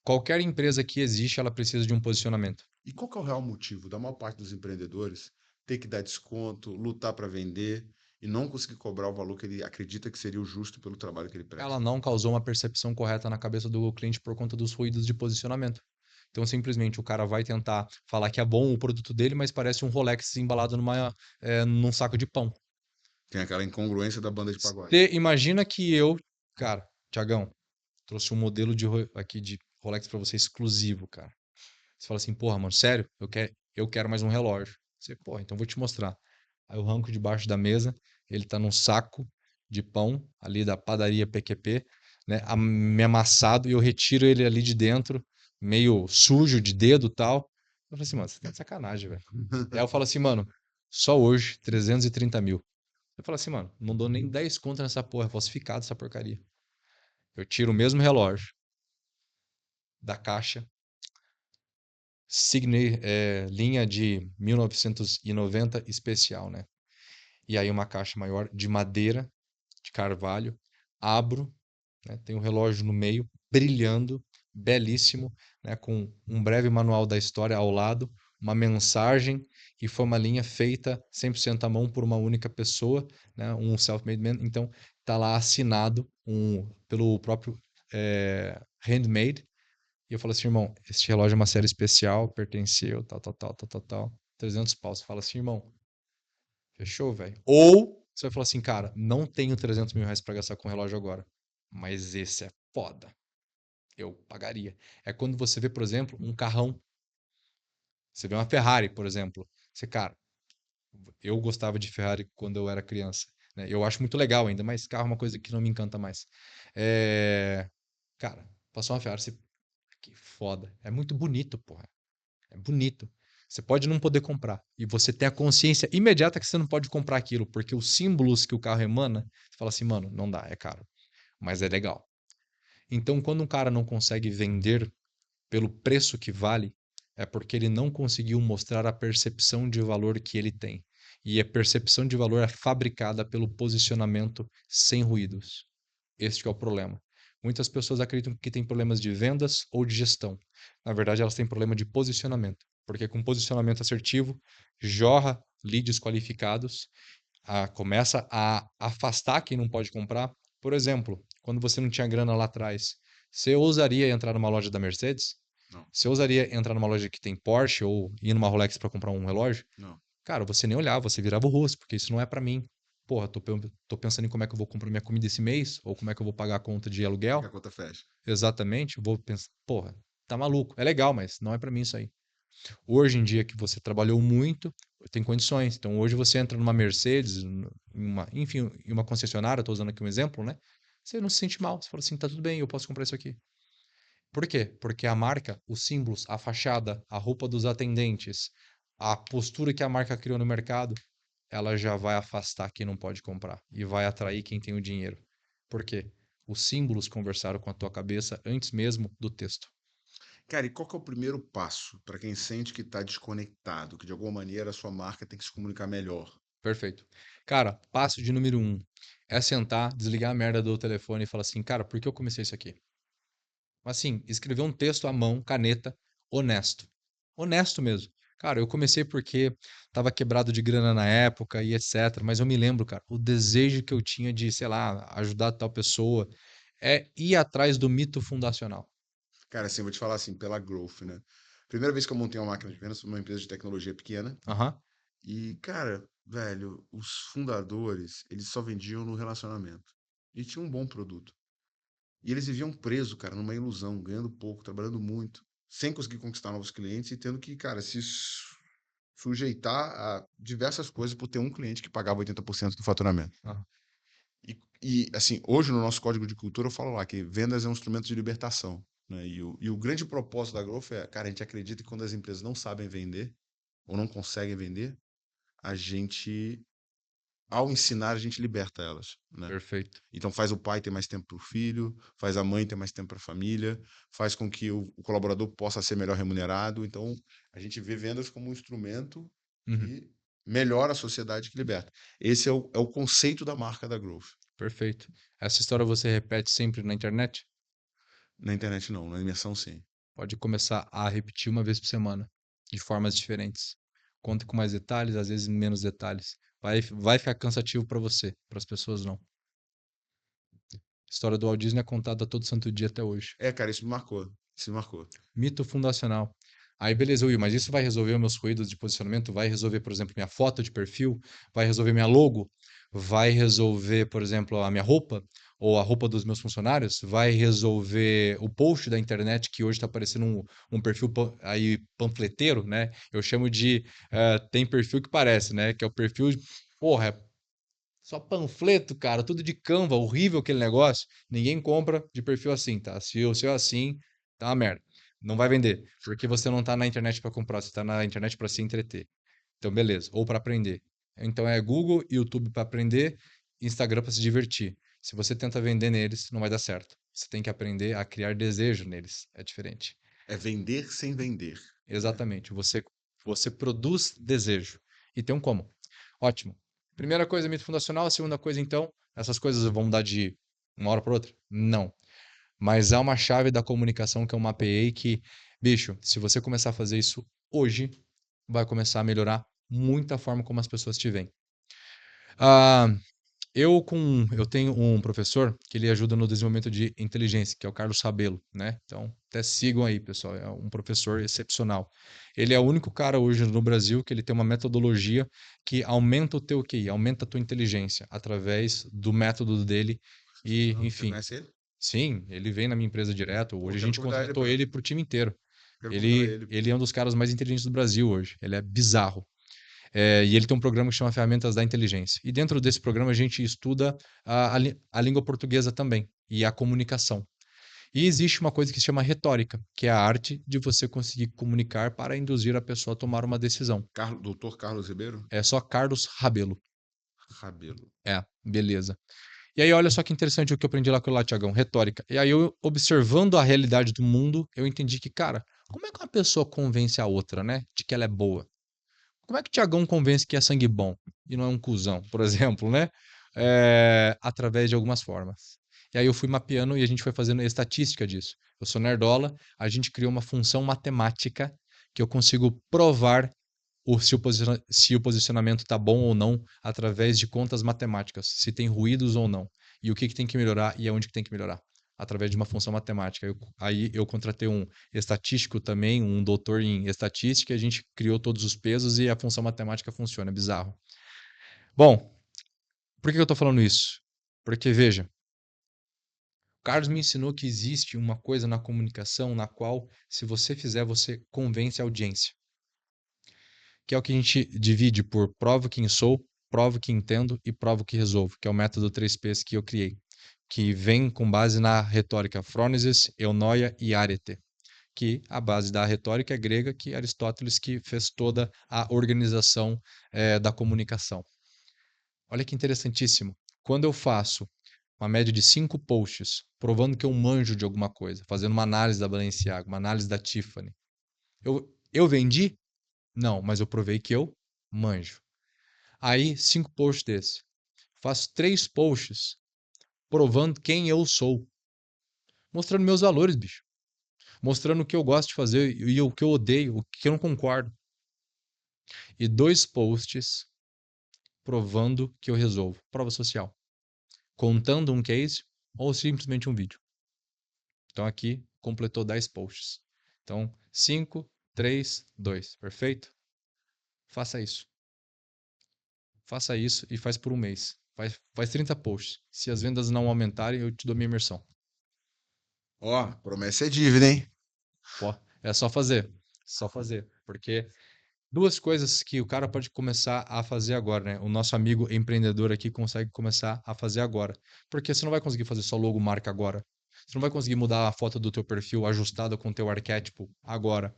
Speaker 2: Qualquer empresa que existe, ela precisa de um posicionamento.
Speaker 1: E qual que é o real motivo da maior parte dos empreendedores ter que dar desconto, lutar para vender e não conseguir cobrar o valor que ele acredita que seria o justo pelo trabalho que ele
Speaker 2: Ela
Speaker 1: presta?
Speaker 2: não causou uma percepção correta na cabeça do cliente por conta dos ruídos de posicionamento. Então, simplesmente, o cara vai tentar falar que é bom o produto dele, mas parece um Rolex embalado num saco de pão.
Speaker 1: Tem aquela incongruência da banda de pagode.
Speaker 2: Você imagina que eu, cara, Tiagão, trouxe um modelo aqui de Rolex para você exclusivo, cara. Você fala assim, porra, mano, sério? Eu quero mais um relógio. Você, porra, então eu vou te mostrar. Aí eu arranco debaixo da mesa, ele tá num saco de pão ali da padaria PQP, né, meio amassado, e eu retiro ele ali de dentro, meio sujo de dedo e tal. Eu falei assim, mano, você tá de sacanagem, velho. Aí eu falo assim, mano, só hoje, 330 mil. Eu falo assim, mano, não dou nem 10 conto nessa porra, é falsificado essa porcaria. Eu tiro o mesmo relógio da caixa, linha de 1990 especial, né? E aí uma caixa maior de madeira, de carvalho, abro, né? Tem um relógio no meio, brilhando, belíssimo, né? Com um breve manual da história ao lado, uma mensagem, e foi uma linha feita 100% à mão por uma única pessoa, né? Um self-made man. Então, tá lá assinado pelo próprio handmade. E eu falo assim, irmão, este relógio é uma série especial, pertenceu, tal, tal, tal, tal, tal, tal. 300 pau. Você fala assim, irmão, fechou, velho? Ou você vai falar assim, cara, não tenho 300 mil reais pra gastar com o relógio agora, mas esse é foda. Eu pagaria. É quando você vê, por exemplo, um carrão. Você vê uma Ferrari, por exemplo. Você, cara, eu gostava de Ferrari quando eu era criança, né? Eu acho muito legal ainda, mas carro é uma coisa que não me encanta mais. É... Cara, passou uma Ferrari, você... Que foda. É muito bonito, porra. É bonito. Você pode não poder comprar. E você tem a consciência imediata que você não pode comprar aquilo, porque os símbolos que o carro emana, você fala assim, mano, não dá, é caro. Mas é legal. Então, quando um cara não consegue vender pelo preço que vale, é porque ele não conseguiu mostrar a percepção de valor que ele tem. E a percepção de valor é fabricada pelo posicionamento sem ruídos. Este que é o problema. Muitas pessoas acreditam que têm problemas de vendas ou de gestão. Na verdade, elas têm problema de posicionamento, porque com posicionamento assertivo, jorra leads qualificados, começa a afastar quem não pode comprar. Por exemplo, quando você não tinha grana lá atrás, você ousaria entrar numa loja da Mercedes?
Speaker 1: Não,
Speaker 2: Você ousaria entrar numa loja que tem Porsche ou ir numa Rolex para comprar um relógio?
Speaker 1: não.
Speaker 2: Cara, você nem olhava, você virava o rosto, porque isso não é para mim. Porra, tô pensando em como é que eu vou comprar minha comida esse mês, ou como é que eu vou pagar a conta de
Speaker 1: Como é que
Speaker 2: aluguel.
Speaker 1: a conta fecha?
Speaker 2: Exatamente, vou pensar, porra, tá maluco. É legal, mas não é para mim isso aí. Hoje em dia que você trabalhou muito, tem condições. Então hoje você entra numa Mercedes, enfim, em uma concessionária, estou usando aqui um exemplo, né? Você não se sente mal, você fala assim, tá tudo bem, eu posso comprar isso aqui. Por quê? Porque a marca, os símbolos, a fachada, a roupa dos atendentes, a postura que a marca criou no mercado, ela já vai afastar quem não pode comprar e vai atrair quem tem o dinheiro. Por quê? Os símbolos conversaram com a tua cabeça antes mesmo do texto.
Speaker 1: Cara, e qual que é o primeiro passo para quem sente que está desconectado, que de alguma maneira a sua marca tem que se comunicar melhor?
Speaker 2: Perfeito. Cara, passo de número um é sentar, desligar a merda do telefone e falar assim, cara, por que eu comecei isso aqui? Assim, escrever um texto à mão, caneta, honesto. Honesto mesmo. Cara, eu comecei porque tava quebrado de grana na época e etc. Mas eu me lembro, cara, o desejo que eu tinha de, sei lá, ajudar tal pessoa é ir atrás do mito fundacional.
Speaker 1: Cara, assim, eu vou te falar assim, pela Growth, né? Primeira vez que eu montei uma máquina de vendas, uma empresa de tecnologia pequena.
Speaker 2: Aham.
Speaker 1: E, cara, velho, os fundadores, eles só vendiam no relacionamento. E tinha um bom produto. E eles viviam presos, cara, numa ilusão, ganhando pouco, trabalhando muito, sem conseguir conquistar novos clientes e tendo que, cara, sujeitar a diversas coisas por ter um cliente que pagava 80% do faturamento.
Speaker 2: Aham.
Speaker 1: Assim, hoje no nosso código de cultura eu falo lá que vendas é um instrumento de libertação, né? E o grande propósito da Growth é, cara, a gente acredita que quando as empresas não sabem vender ou não conseguem vender, a gente, ao ensinar, a gente liberta elas, né?
Speaker 2: Perfeito.
Speaker 1: Então faz o pai ter mais tempo para o filho, faz a mãe ter mais tempo para a família, faz com que o colaborador possa ser melhor remunerado. Então a gente vê vendas como um instrumento
Speaker 2: Uhum.
Speaker 1: que melhora a sociedade que liberta. Esse é o conceito da marca da Growth.
Speaker 2: Perfeito. Essa história você repete sempre na internet?
Speaker 1: Na internet não, na imersão sim.
Speaker 2: Pode começar a repetir uma vez por semana, de formas diferentes. Conta com mais detalhes, às vezes menos detalhes. Vai ficar cansativo para você, para as pessoas não. A história do Walt Disney é contada todo santo dia até hoje.
Speaker 1: É, cara, isso me marcou. Isso me marcou.
Speaker 2: Mito fundacional. Aí, beleza, Will, mas isso vai resolver os meus ruídos de posicionamento? Vai resolver, por exemplo, minha foto de perfil? Vai resolver minha logo? Vai resolver, por exemplo, a minha roupa? Ou a roupa dos meus funcionários? Vai resolver o post da internet que hoje está parecendo um perfil aí panfleteiro, né? Eu chamo de tem perfil que parece, né? Que é o perfil, porra, Só panfleto, cara, tudo de Canva, horrível aquele negócio. Ninguém compra de perfil assim, tá? Se o seu é assim, tá uma merda. Não vai vender, porque você não tá na internet para comprar, você tá na internet para se entreter. Então, beleza. Ou para aprender. Então é Google, YouTube para aprender, Instagram para se divertir. Se você tenta vender neles, não vai dar certo. Você tem que aprender a criar desejo neles. É diferente.
Speaker 1: É vender sem vender, né?
Speaker 2: Exatamente. Você produz desejo. E tem um como. Ótimo. Primeira coisa, mito fundacional. A segunda coisa, então, essas coisas vão mudar de uma hora para outra? Não. Mas há uma chave da comunicação que eu mapeei que, bicho, se você começar a fazer isso hoje, vai começar a melhorar muito a forma como as pessoas te veem. Ah, eu tenho um professor que ele ajuda no desenvolvimento de inteligência, que é o Carlos Rabelo, né? Então, até sigam aí, pessoal. É um professor excepcional. Ele é o único cara hoje no Brasil que ele tem uma metodologia que aumenta o teu QI, aumenta a tua inteligência através do método dele. E,
Speaker 1: Caramba, você
Speaker 2: enfim,
Speaker 1: conhece ele?
Speaker 2: sim, ele vem na minha empresa direto.
Speaker 1: Pô,
Speaker 2: Hoje a
Speaker 1: quero
Speaker 2: gente
Speaker 1: convidar ele
Speaker 2: contratou
Speaker 1: para,
Speaker 2: ele para o time inteiro.
Speaker 1: quero convidar
Speaker 2: Ele,
Speaker 1: ele.
Speaker 2: ele é um dos caras mais inteligentes do Brasil hoje. Ele é bizarro. E ele tem um programa que chama Ferramentas da Inteligência. E dentro desse programa a gente estuda a língua portuguesa também e a comunicação. E existe uma coisa que se chama retórica, que é a arte de você conseguir comunicar para induzir a pessoa a tomar uma decisão.
Speaker 1: Doutor Carlos Ribeiro?
Speaker 2: É só Carlos Rabelo.
Speaker 1: Rabelo.
Speaker 2: Beleza. E aí, olha só que interessante o que eu aprendi lá com o Latiagão, retórica. E aí, eu, observando a realidade do mundo, eu entendi que, cara, como é que uma pessoa convence a outra, né, de que ela é boa? Como é que o Thiagão convence que é sangue bom e não é um cuzão, por exemplo, né? Através de algumas formas. E aí eu fui mapeando e a gente foi fazendo estatística disso. Eu sou nerdola, a gente criou uma função matemática que eu consigo provar se o posicionamento está bom ou não através de contas matemáticas, se tem ruídos ou não, e o que tem que melhorar e aonde que tem que melhorar, através de uma função matemática. Aí eu contratei um estatístico também, um doutor em estatística, e a gente criou todos os pesos e a função matemática funciona, é bizarro. Bom, por que eu estou falando isso? Porque, veja, o Carlos me ensinou que existe uma coisa na comunicação na qual, se você fizer, você convence a audiência. Que é o que a gente divide por provo quem sou, provo que entendo e provo que resolvo, que é o método 3Ps que eu criei, que vem com base na retórica Frônesis, Eunoia e Arete, que a base da retórica é grega, que Aristóteles que fez toda a organização da comunicação. Olha que interessantíssimo. Quando eu faço uma média de 5 posts provando que eu manjo de alguma coisa, fazendo uma análise da Balenciaga, uma análise da Tiffany, eu vendi? Não, mas eu provei que eu manjo. Aí, 5 posts desse. Faço 3 posts provando quem eu sou. Mostrando meus valores, bicho. Mostrando o que eu gosto de fazer e o que eu odeio, o que eu não concordo. E 2 posts provando que eu resolvo. Prova social. Contando um case ou simplesmente um vídeo. Então aqui completou 10 posts. Então, 5, 3, 2. Perfeito? Faça isso. Faça isso e faz por um mês. Faz 30 posts. Se as vendas não aumentarem, eu te dou minha imersão.
Speaker 1: Ó, promessa é dívida, hein?
Speaker 2: Pô, é só fazer. Só fazer. Porque duas coisas que o cara pode começar a fazer agora, né? O nosso amigo empreendedor aqui consegue começar a fazer agora. Porque você não vai conseguir fazer só logomarca agora. Você não vai conseguir mudar a foto do teu perfil ajustada com o teu arquétipo agora.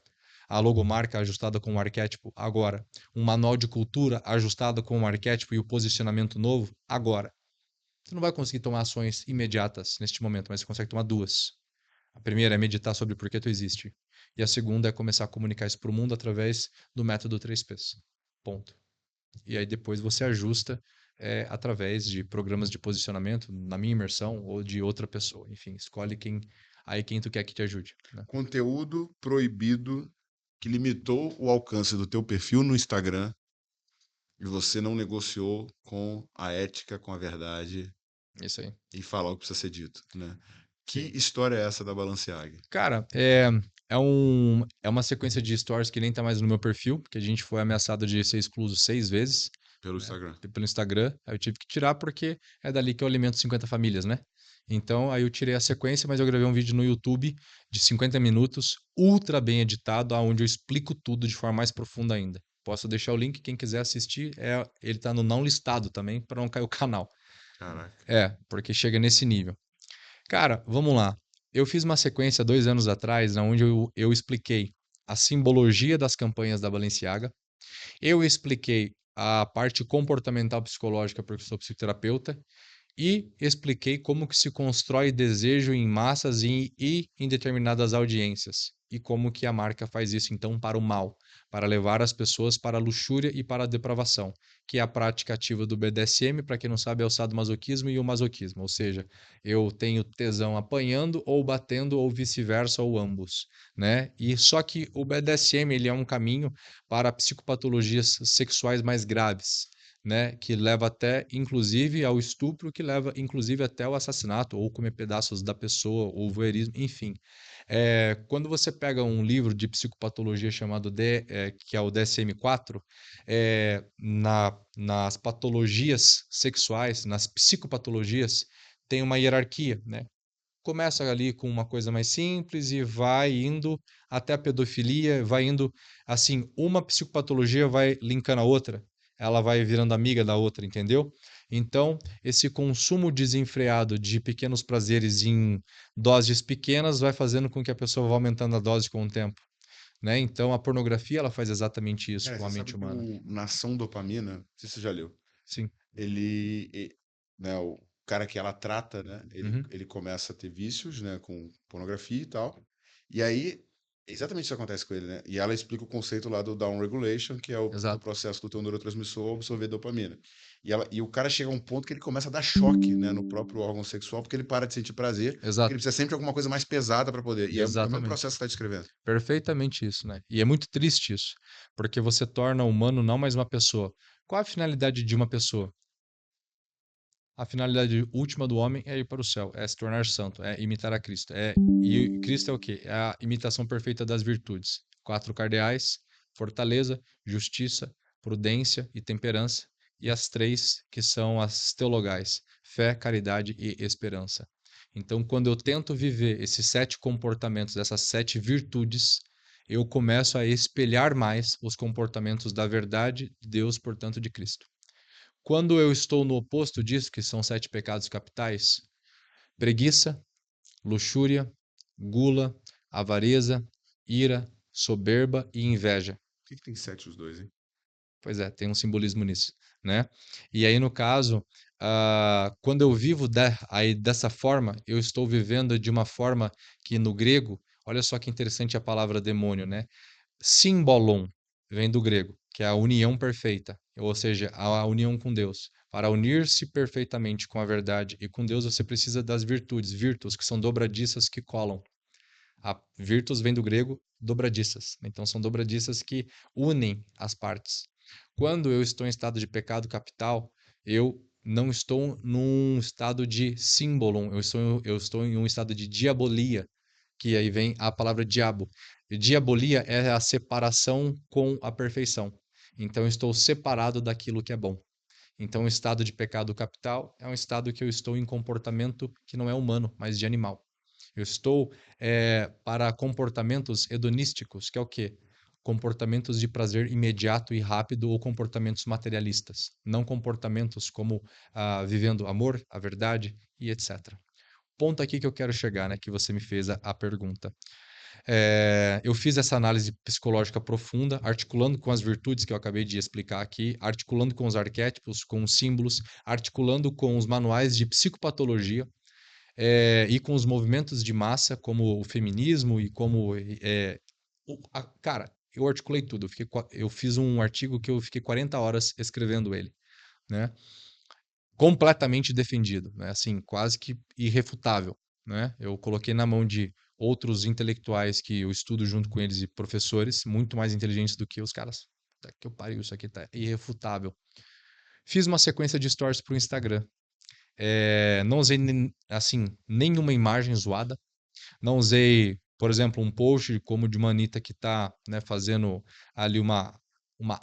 Speaker 2: A logomarca ajustada com o arquétipo agora. Um manual de cultura ajustado com o arquétipo e o posicionamento novo agora. Você não vai conseguir tomar ações imediatas neste momento, mas você consegue tomar duas. A primeira é meditar sobre por que tu existe. E a segunda é começar a comunicar isso para o mundo através do método 3Ps. Ponto. E aí depois você ajusta através de programas de posicionamento, na minha imersão ou de outra pessoa. Enfim, escolhe quem tu quer que te ajude, né?
Speaker 1: Conteúdo proibido que limitou o alcance do teu perfil no Instagram e você não negociou com a ética, com a verdade
Speaker 2: Isso aí.
Speaker 1: e falar o que precisa ser dito, né? Que
Speaker 2: Sim.
Speaker 1: história é essa da Balenciaga?
Speaker 2: Cara, é uma sequência de stories que nem tá mais no meu perfil, porque a gente foi ameaçado de ser excluso 6 vezes,
Speaker 1: Pelo
Speaker 2: né,
Speaker 1: Instagram.
Speaker 2: pelo Instagram. Aí eu tive que tirar porque é dali que eu alimento 50 famílias, né? Então, aí eu tirei a sequência, mas eu gravei um vídeo no YouTube de 50 minutos, ultra bem editado, onde eu explico tudo de forma mais profunda ainda. Posso deixar o link, quem quiser assistir, ele tá no não listado também, para não cair o canal.
Speaker 1: Caraca.
Speaker 2: Porque chega nesse nível. Cara, vamos lá. Eu fiz uma sequência 2 anos atrás, onde eu expliquei a simbologia das campanhas da Balenciaga. Eu expliquei a parte comportamental psicológica, porque eu sou psicoterapeuta, e expliquei como que se constrói desejo em massas e em determinadas audiências. E como que a marca faz isso, então, para o mal, para levar as pessoas para a luxúria e para a depravação, que é a prática ativa do BDSM, para quem não sabe, é o sadomasoquismo e o masoquismo, ou seja, eu tenho tesão apanhando ou batendo ou vice-versa ou ambos, né? E só que o BDSM, ele é um caminho para psicopatologias sexuais mais graves, né, que leva até, inclusive, ao estupro, que leva, inclusive, até ao assassinato, ou comer pedaços da pessoa, ou voyeurismo, enfim. Quando você pega um livro de psicopatologia chamado que é o DSM-4, nas patologias sexuais, nas psicopatologias, tem uma hierarquia, né? Começa ali com uma coisa mais simples e vai indo até a pedofilia, vai indo assim, uma psicopatologia vai linkando a outra, ela vai virando amiga da outra, entendeu? Então, esse consumo desenfreado de pequenos prazeres em doses pequenas vai fazendo com que a pessoa vá aumentando a dose com o tempo, né? Então, a pornografia ela faz exatamente isso
Speaker 1: Cara,
Speaker 2: com a
Speaker 1: você sabe
Speaker 2: mente
Speaker 1: que
Speaker 2: humana.
Speaker 1: o Nação Dopamina, não sei se você já leu,
Speaker 2: Sim.
Speaker 1: né, o cara que ela trata, né,
Speaker 2: Uhum.
Speaker 1: ele começa a ter vícios, né, com pornografia e tal, e aí, exatamente isso acontece com ele, né, e ela explica o conceito lá do down regulation, que é do
Speaker 2: Exato.
Speaker 1: processo do teu neurotransmissor absorver dopamina. E o cara chega a um ponto que ele começa a dar choque, né, no próprio órgão sexual, porque ele para de sentir prazer, porque ele
Speaker 2: Exato.
Speaker 1: precisa sempre de alguma coisa mais pesada para poder, e é o mesmo
Speaker 2: Exatamente.
Speaker 1: processo que você está descrevendo.
Speaker 2: Perfeitamente isso, né? E é muito triste isso, porque você torna o humano não mais uma pessoa. Qual a finalidade de uma pessoa? A finalidade última do homem é ir para o céu, é se tornar santo, é imitar a Cristo. E Cristo é o quê? É a imitação perfeita das virtudes. 4 cardeais: fortaleza, justiça, prudência e temperança. E as 3 que são as teologais: fé, caridade e esperança. Então, quando eu tento viver esses 7 comportamentos, essas 7 virtudes, eu começo a espelhar mais os comportamentos da verdade de Deus, portanto, de Cristo. Quando eu estou no oposto disso, que são 7 pecados capitais: preguiça, luxúria, gula, avareza, ira, soberba e inveja.
Speaker 1: Por que que tem sete os dois, hein?
Speaker 2: Pois é, tem um simbolismo nisso, né? E aí, no caso, quando eu vivo aí dessa forma, eu estou vivendo de uma forma que no grego, olha só que interessante a palavra demônio, né? Symbolon vem do grego, que é a união perfeita, ou seja, a união com Deus. Para unir-se perfeitamente com a verdade e com Deus, você precisa das virtudes, virtus, que são dobradiças que colam. A virtus vem do grego dobradiças. Então, são dobradiças que unem as partes. Quando eu estou em estado de pecado capital, eu não estou num estado de símbolon, eu estou em um estado de diabolia, que aí vem a palavra diabo. E diabolia é a separação com a perfeição. Então, eu estou separado daquilo que é bom. Então, o estado de pecado capital é um estado que eu estou em comportamento que não é humano, mas de animal. Eu estou para comportamentos hedonísticos, que é o quê? Comportamentos de prazer imediato e rápido ou comportamentos materialistas, não comportamentos como vivendo amor, a verdade e etc. Ponto aqui que eu quero chegar, né, que você me fez a pergunta. Eu fiz essa análise psicológica profunda, articulando com as virtudes que eu acabei de explicar aqui, articulando com os arquétipos, com os símbolos, articulando com os manuais de psicopatologia, e com os movimentos de massa, como o feminismo e como. Cara, eu articulei tudo. Eu fiz um artigo que eu fiquei 40 horas escrevendo ele, né? Completamente defendido, né? Assim, quase que irrefutável, né? Eu coloquei na mão de outros intelectuais que eu estudo junto com eles e professores muito mais inteligentes do que os caras. Tá que eu pariu, isso aqui tá irrefutável. Fiz uma sequência de stories pro Instagram. Não usei assim nenhuma imagem zoada. Não usei, por exemplo, um post como o de uma Anitta que tá, né, fazendo ali uma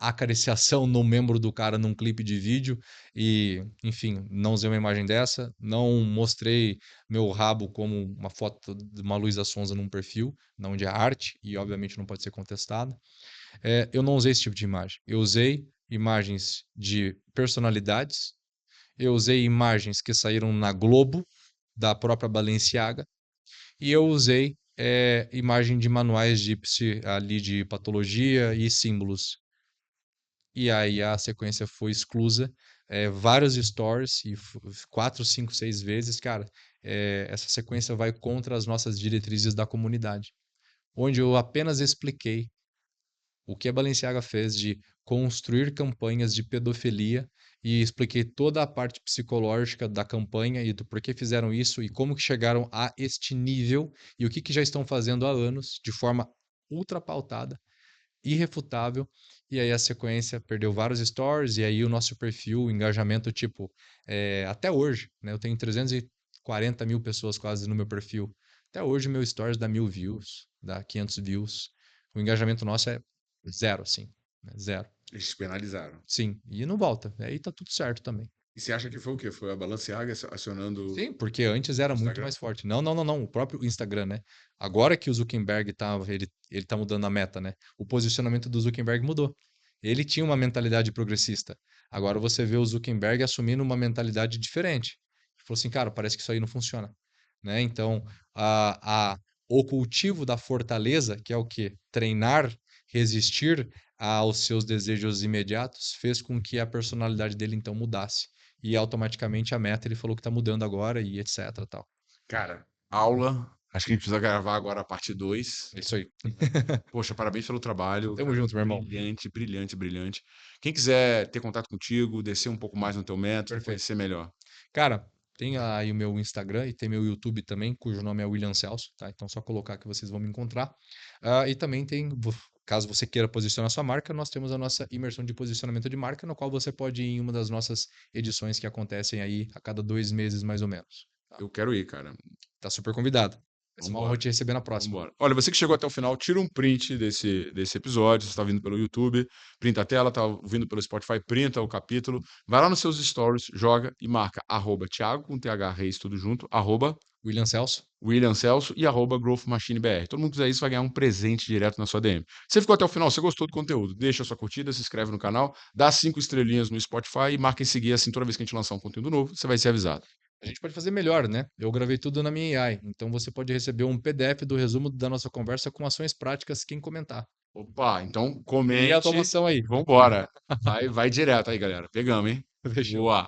Speaker 2: acariciação no membro do cara num clipe de vídeo e, enfim, não usei uma imagem dessa, não mostrei meu rabo como uma foto de uma Luísa Sonza num perfil, não onde é arte e obviamente não pode ser contestado. Eu não usei esse tipo de imagem. Eu usei imagens de personalidades, eu usei imagens que saíram na Globo, da própria Balenciaga, e eu usei imagem de manuais ali de patologia e símbolos. E aí a sequência foi exclusa, vários stories, e 4, 5, 6 vezes, cara. Essa sequência vai contra as nossas diretrizes da comunidade, onde eu apenas expliquei o que a Balenciaga fez de construir campanhas de pedofilia e expliquei toda a parte psicológica da campanha e do porquê fizeram isso e como que chegaram a este nível e o que que já estão fazendo há anos de forma ultra pautada, irrefutável. E aí a sequência perdeu vários stories e aí o nosso perfil, o engajamento, tipo, até hoje, né? Eu tenho 340 mil pessoas quase no meu perfil. Até hoje meu stories dá 1000 views, dá 500 views. O engajamento nosso é zero, assim, né? Zero.
Speaker 1: Eles penalizaram.
Speaker 2: Sim, e não volta. Aí tá tudo certo também.
Speaker 1: E você acha que foi o quê? Foi a Balenciaga acionando
Speaker 2: Sim, porque antes era
Speaker 1: o
Speaker 2: muito
Speaker 1: Instagram?
Speaker 2: mais forte. Não, não, não, não. O próprio Instagram, né? Agora que o Zuckerberg ele tá mudando a meta, né? O posicionamento do Zuckerberg mudou. Ele tinha uma mentalidade progressista. Agora você vê o Zuckerberg assumindo uma mentalidade diferente. Ele falou assim, cara, parece que isso aí não funciona, né? Então, o cultivo da fortaleza, que é o quê? Treinar, resistir aos seus desejos imediatos, fez com que a personalidade dele então mudasse e automaticamente a meta ele falou que tá mudando agora e etc, tal.
Speaker 1: Cara, aula. Acho que a gente precisa gravar agora a parte 2.
Speaker 2: É isso aí.
Speaker 1: Poxa, parabéns pelo trabalho,
Speaker 2: Tamo
Speaker 1: cara.
Speaker 2: junto, meu irmão.
Speaker 1: Brilhante, brilhante, brilhante. Quem quiser ter contato contigo, descer um pouco mais no teu método,
Speaker 2: Perfeito.
Speaker 1: conhecer melhor.
Speaker 2: Cara, tem aí o meu Instagram e tem meu YouTube também, cujo nome é William Celso, tá? Então é só colocar que vocês vão me encontrar. E também tem, caso você queira posicionar sua marca, nós temos a nossa imersão de posicionamento de marca, no qual você pode ir em uma das nossas edições que acontecem aí a cada 2 meses, mais ou menos. Tá,
Speaker 1: Eu quero ir, cara.
Speaker 2: tá super convidado. Vai ser uma honra
Speaker 1: Vambora.
Speaker 2: te receber na próxima.
Speaker 1: Vambora. Olha, você que chegou até o final, tira um print desse episódio. Você está vindo pelo YouTube, printa a tela, tá ouvindo pelo Spotify, printa o capítulo. Vai lá nos seus stories, joga e marca @Thiago com TH Reis, tudo junto,
Speaker 2: William Celso.
Speaker 1: William Celso e @Growth Machine BR. Todo mundo que fizer isso vai ganhar um presente direto na sua DM. Você ficou até o final, você gostou do conteúdo? Deixa a sua curtida, se inscreve no canal, dá 5 estrelinhas no Spotify e marca em seguir, assim toda vez que a gente lançar um conteúdo novo, você vai ser avisado.
Speaker 2: A gente pode fazer melhor, né? Eu gravei tudo na minha AI, então você pode receber um PDF do resumo da nossa conversa com ações práticas quem comentar.
Speaker 1: Opa, então
Speaker 2: Cria
Speaker 1: comente
Speaker 2: automação
Speaker 1: e
Speaker 2: aí.
Speaker 1: vambora. Vai direto aí, galera. Pegamos, hein?
Speaker 2: Fechou.
Speaker 1: Boa.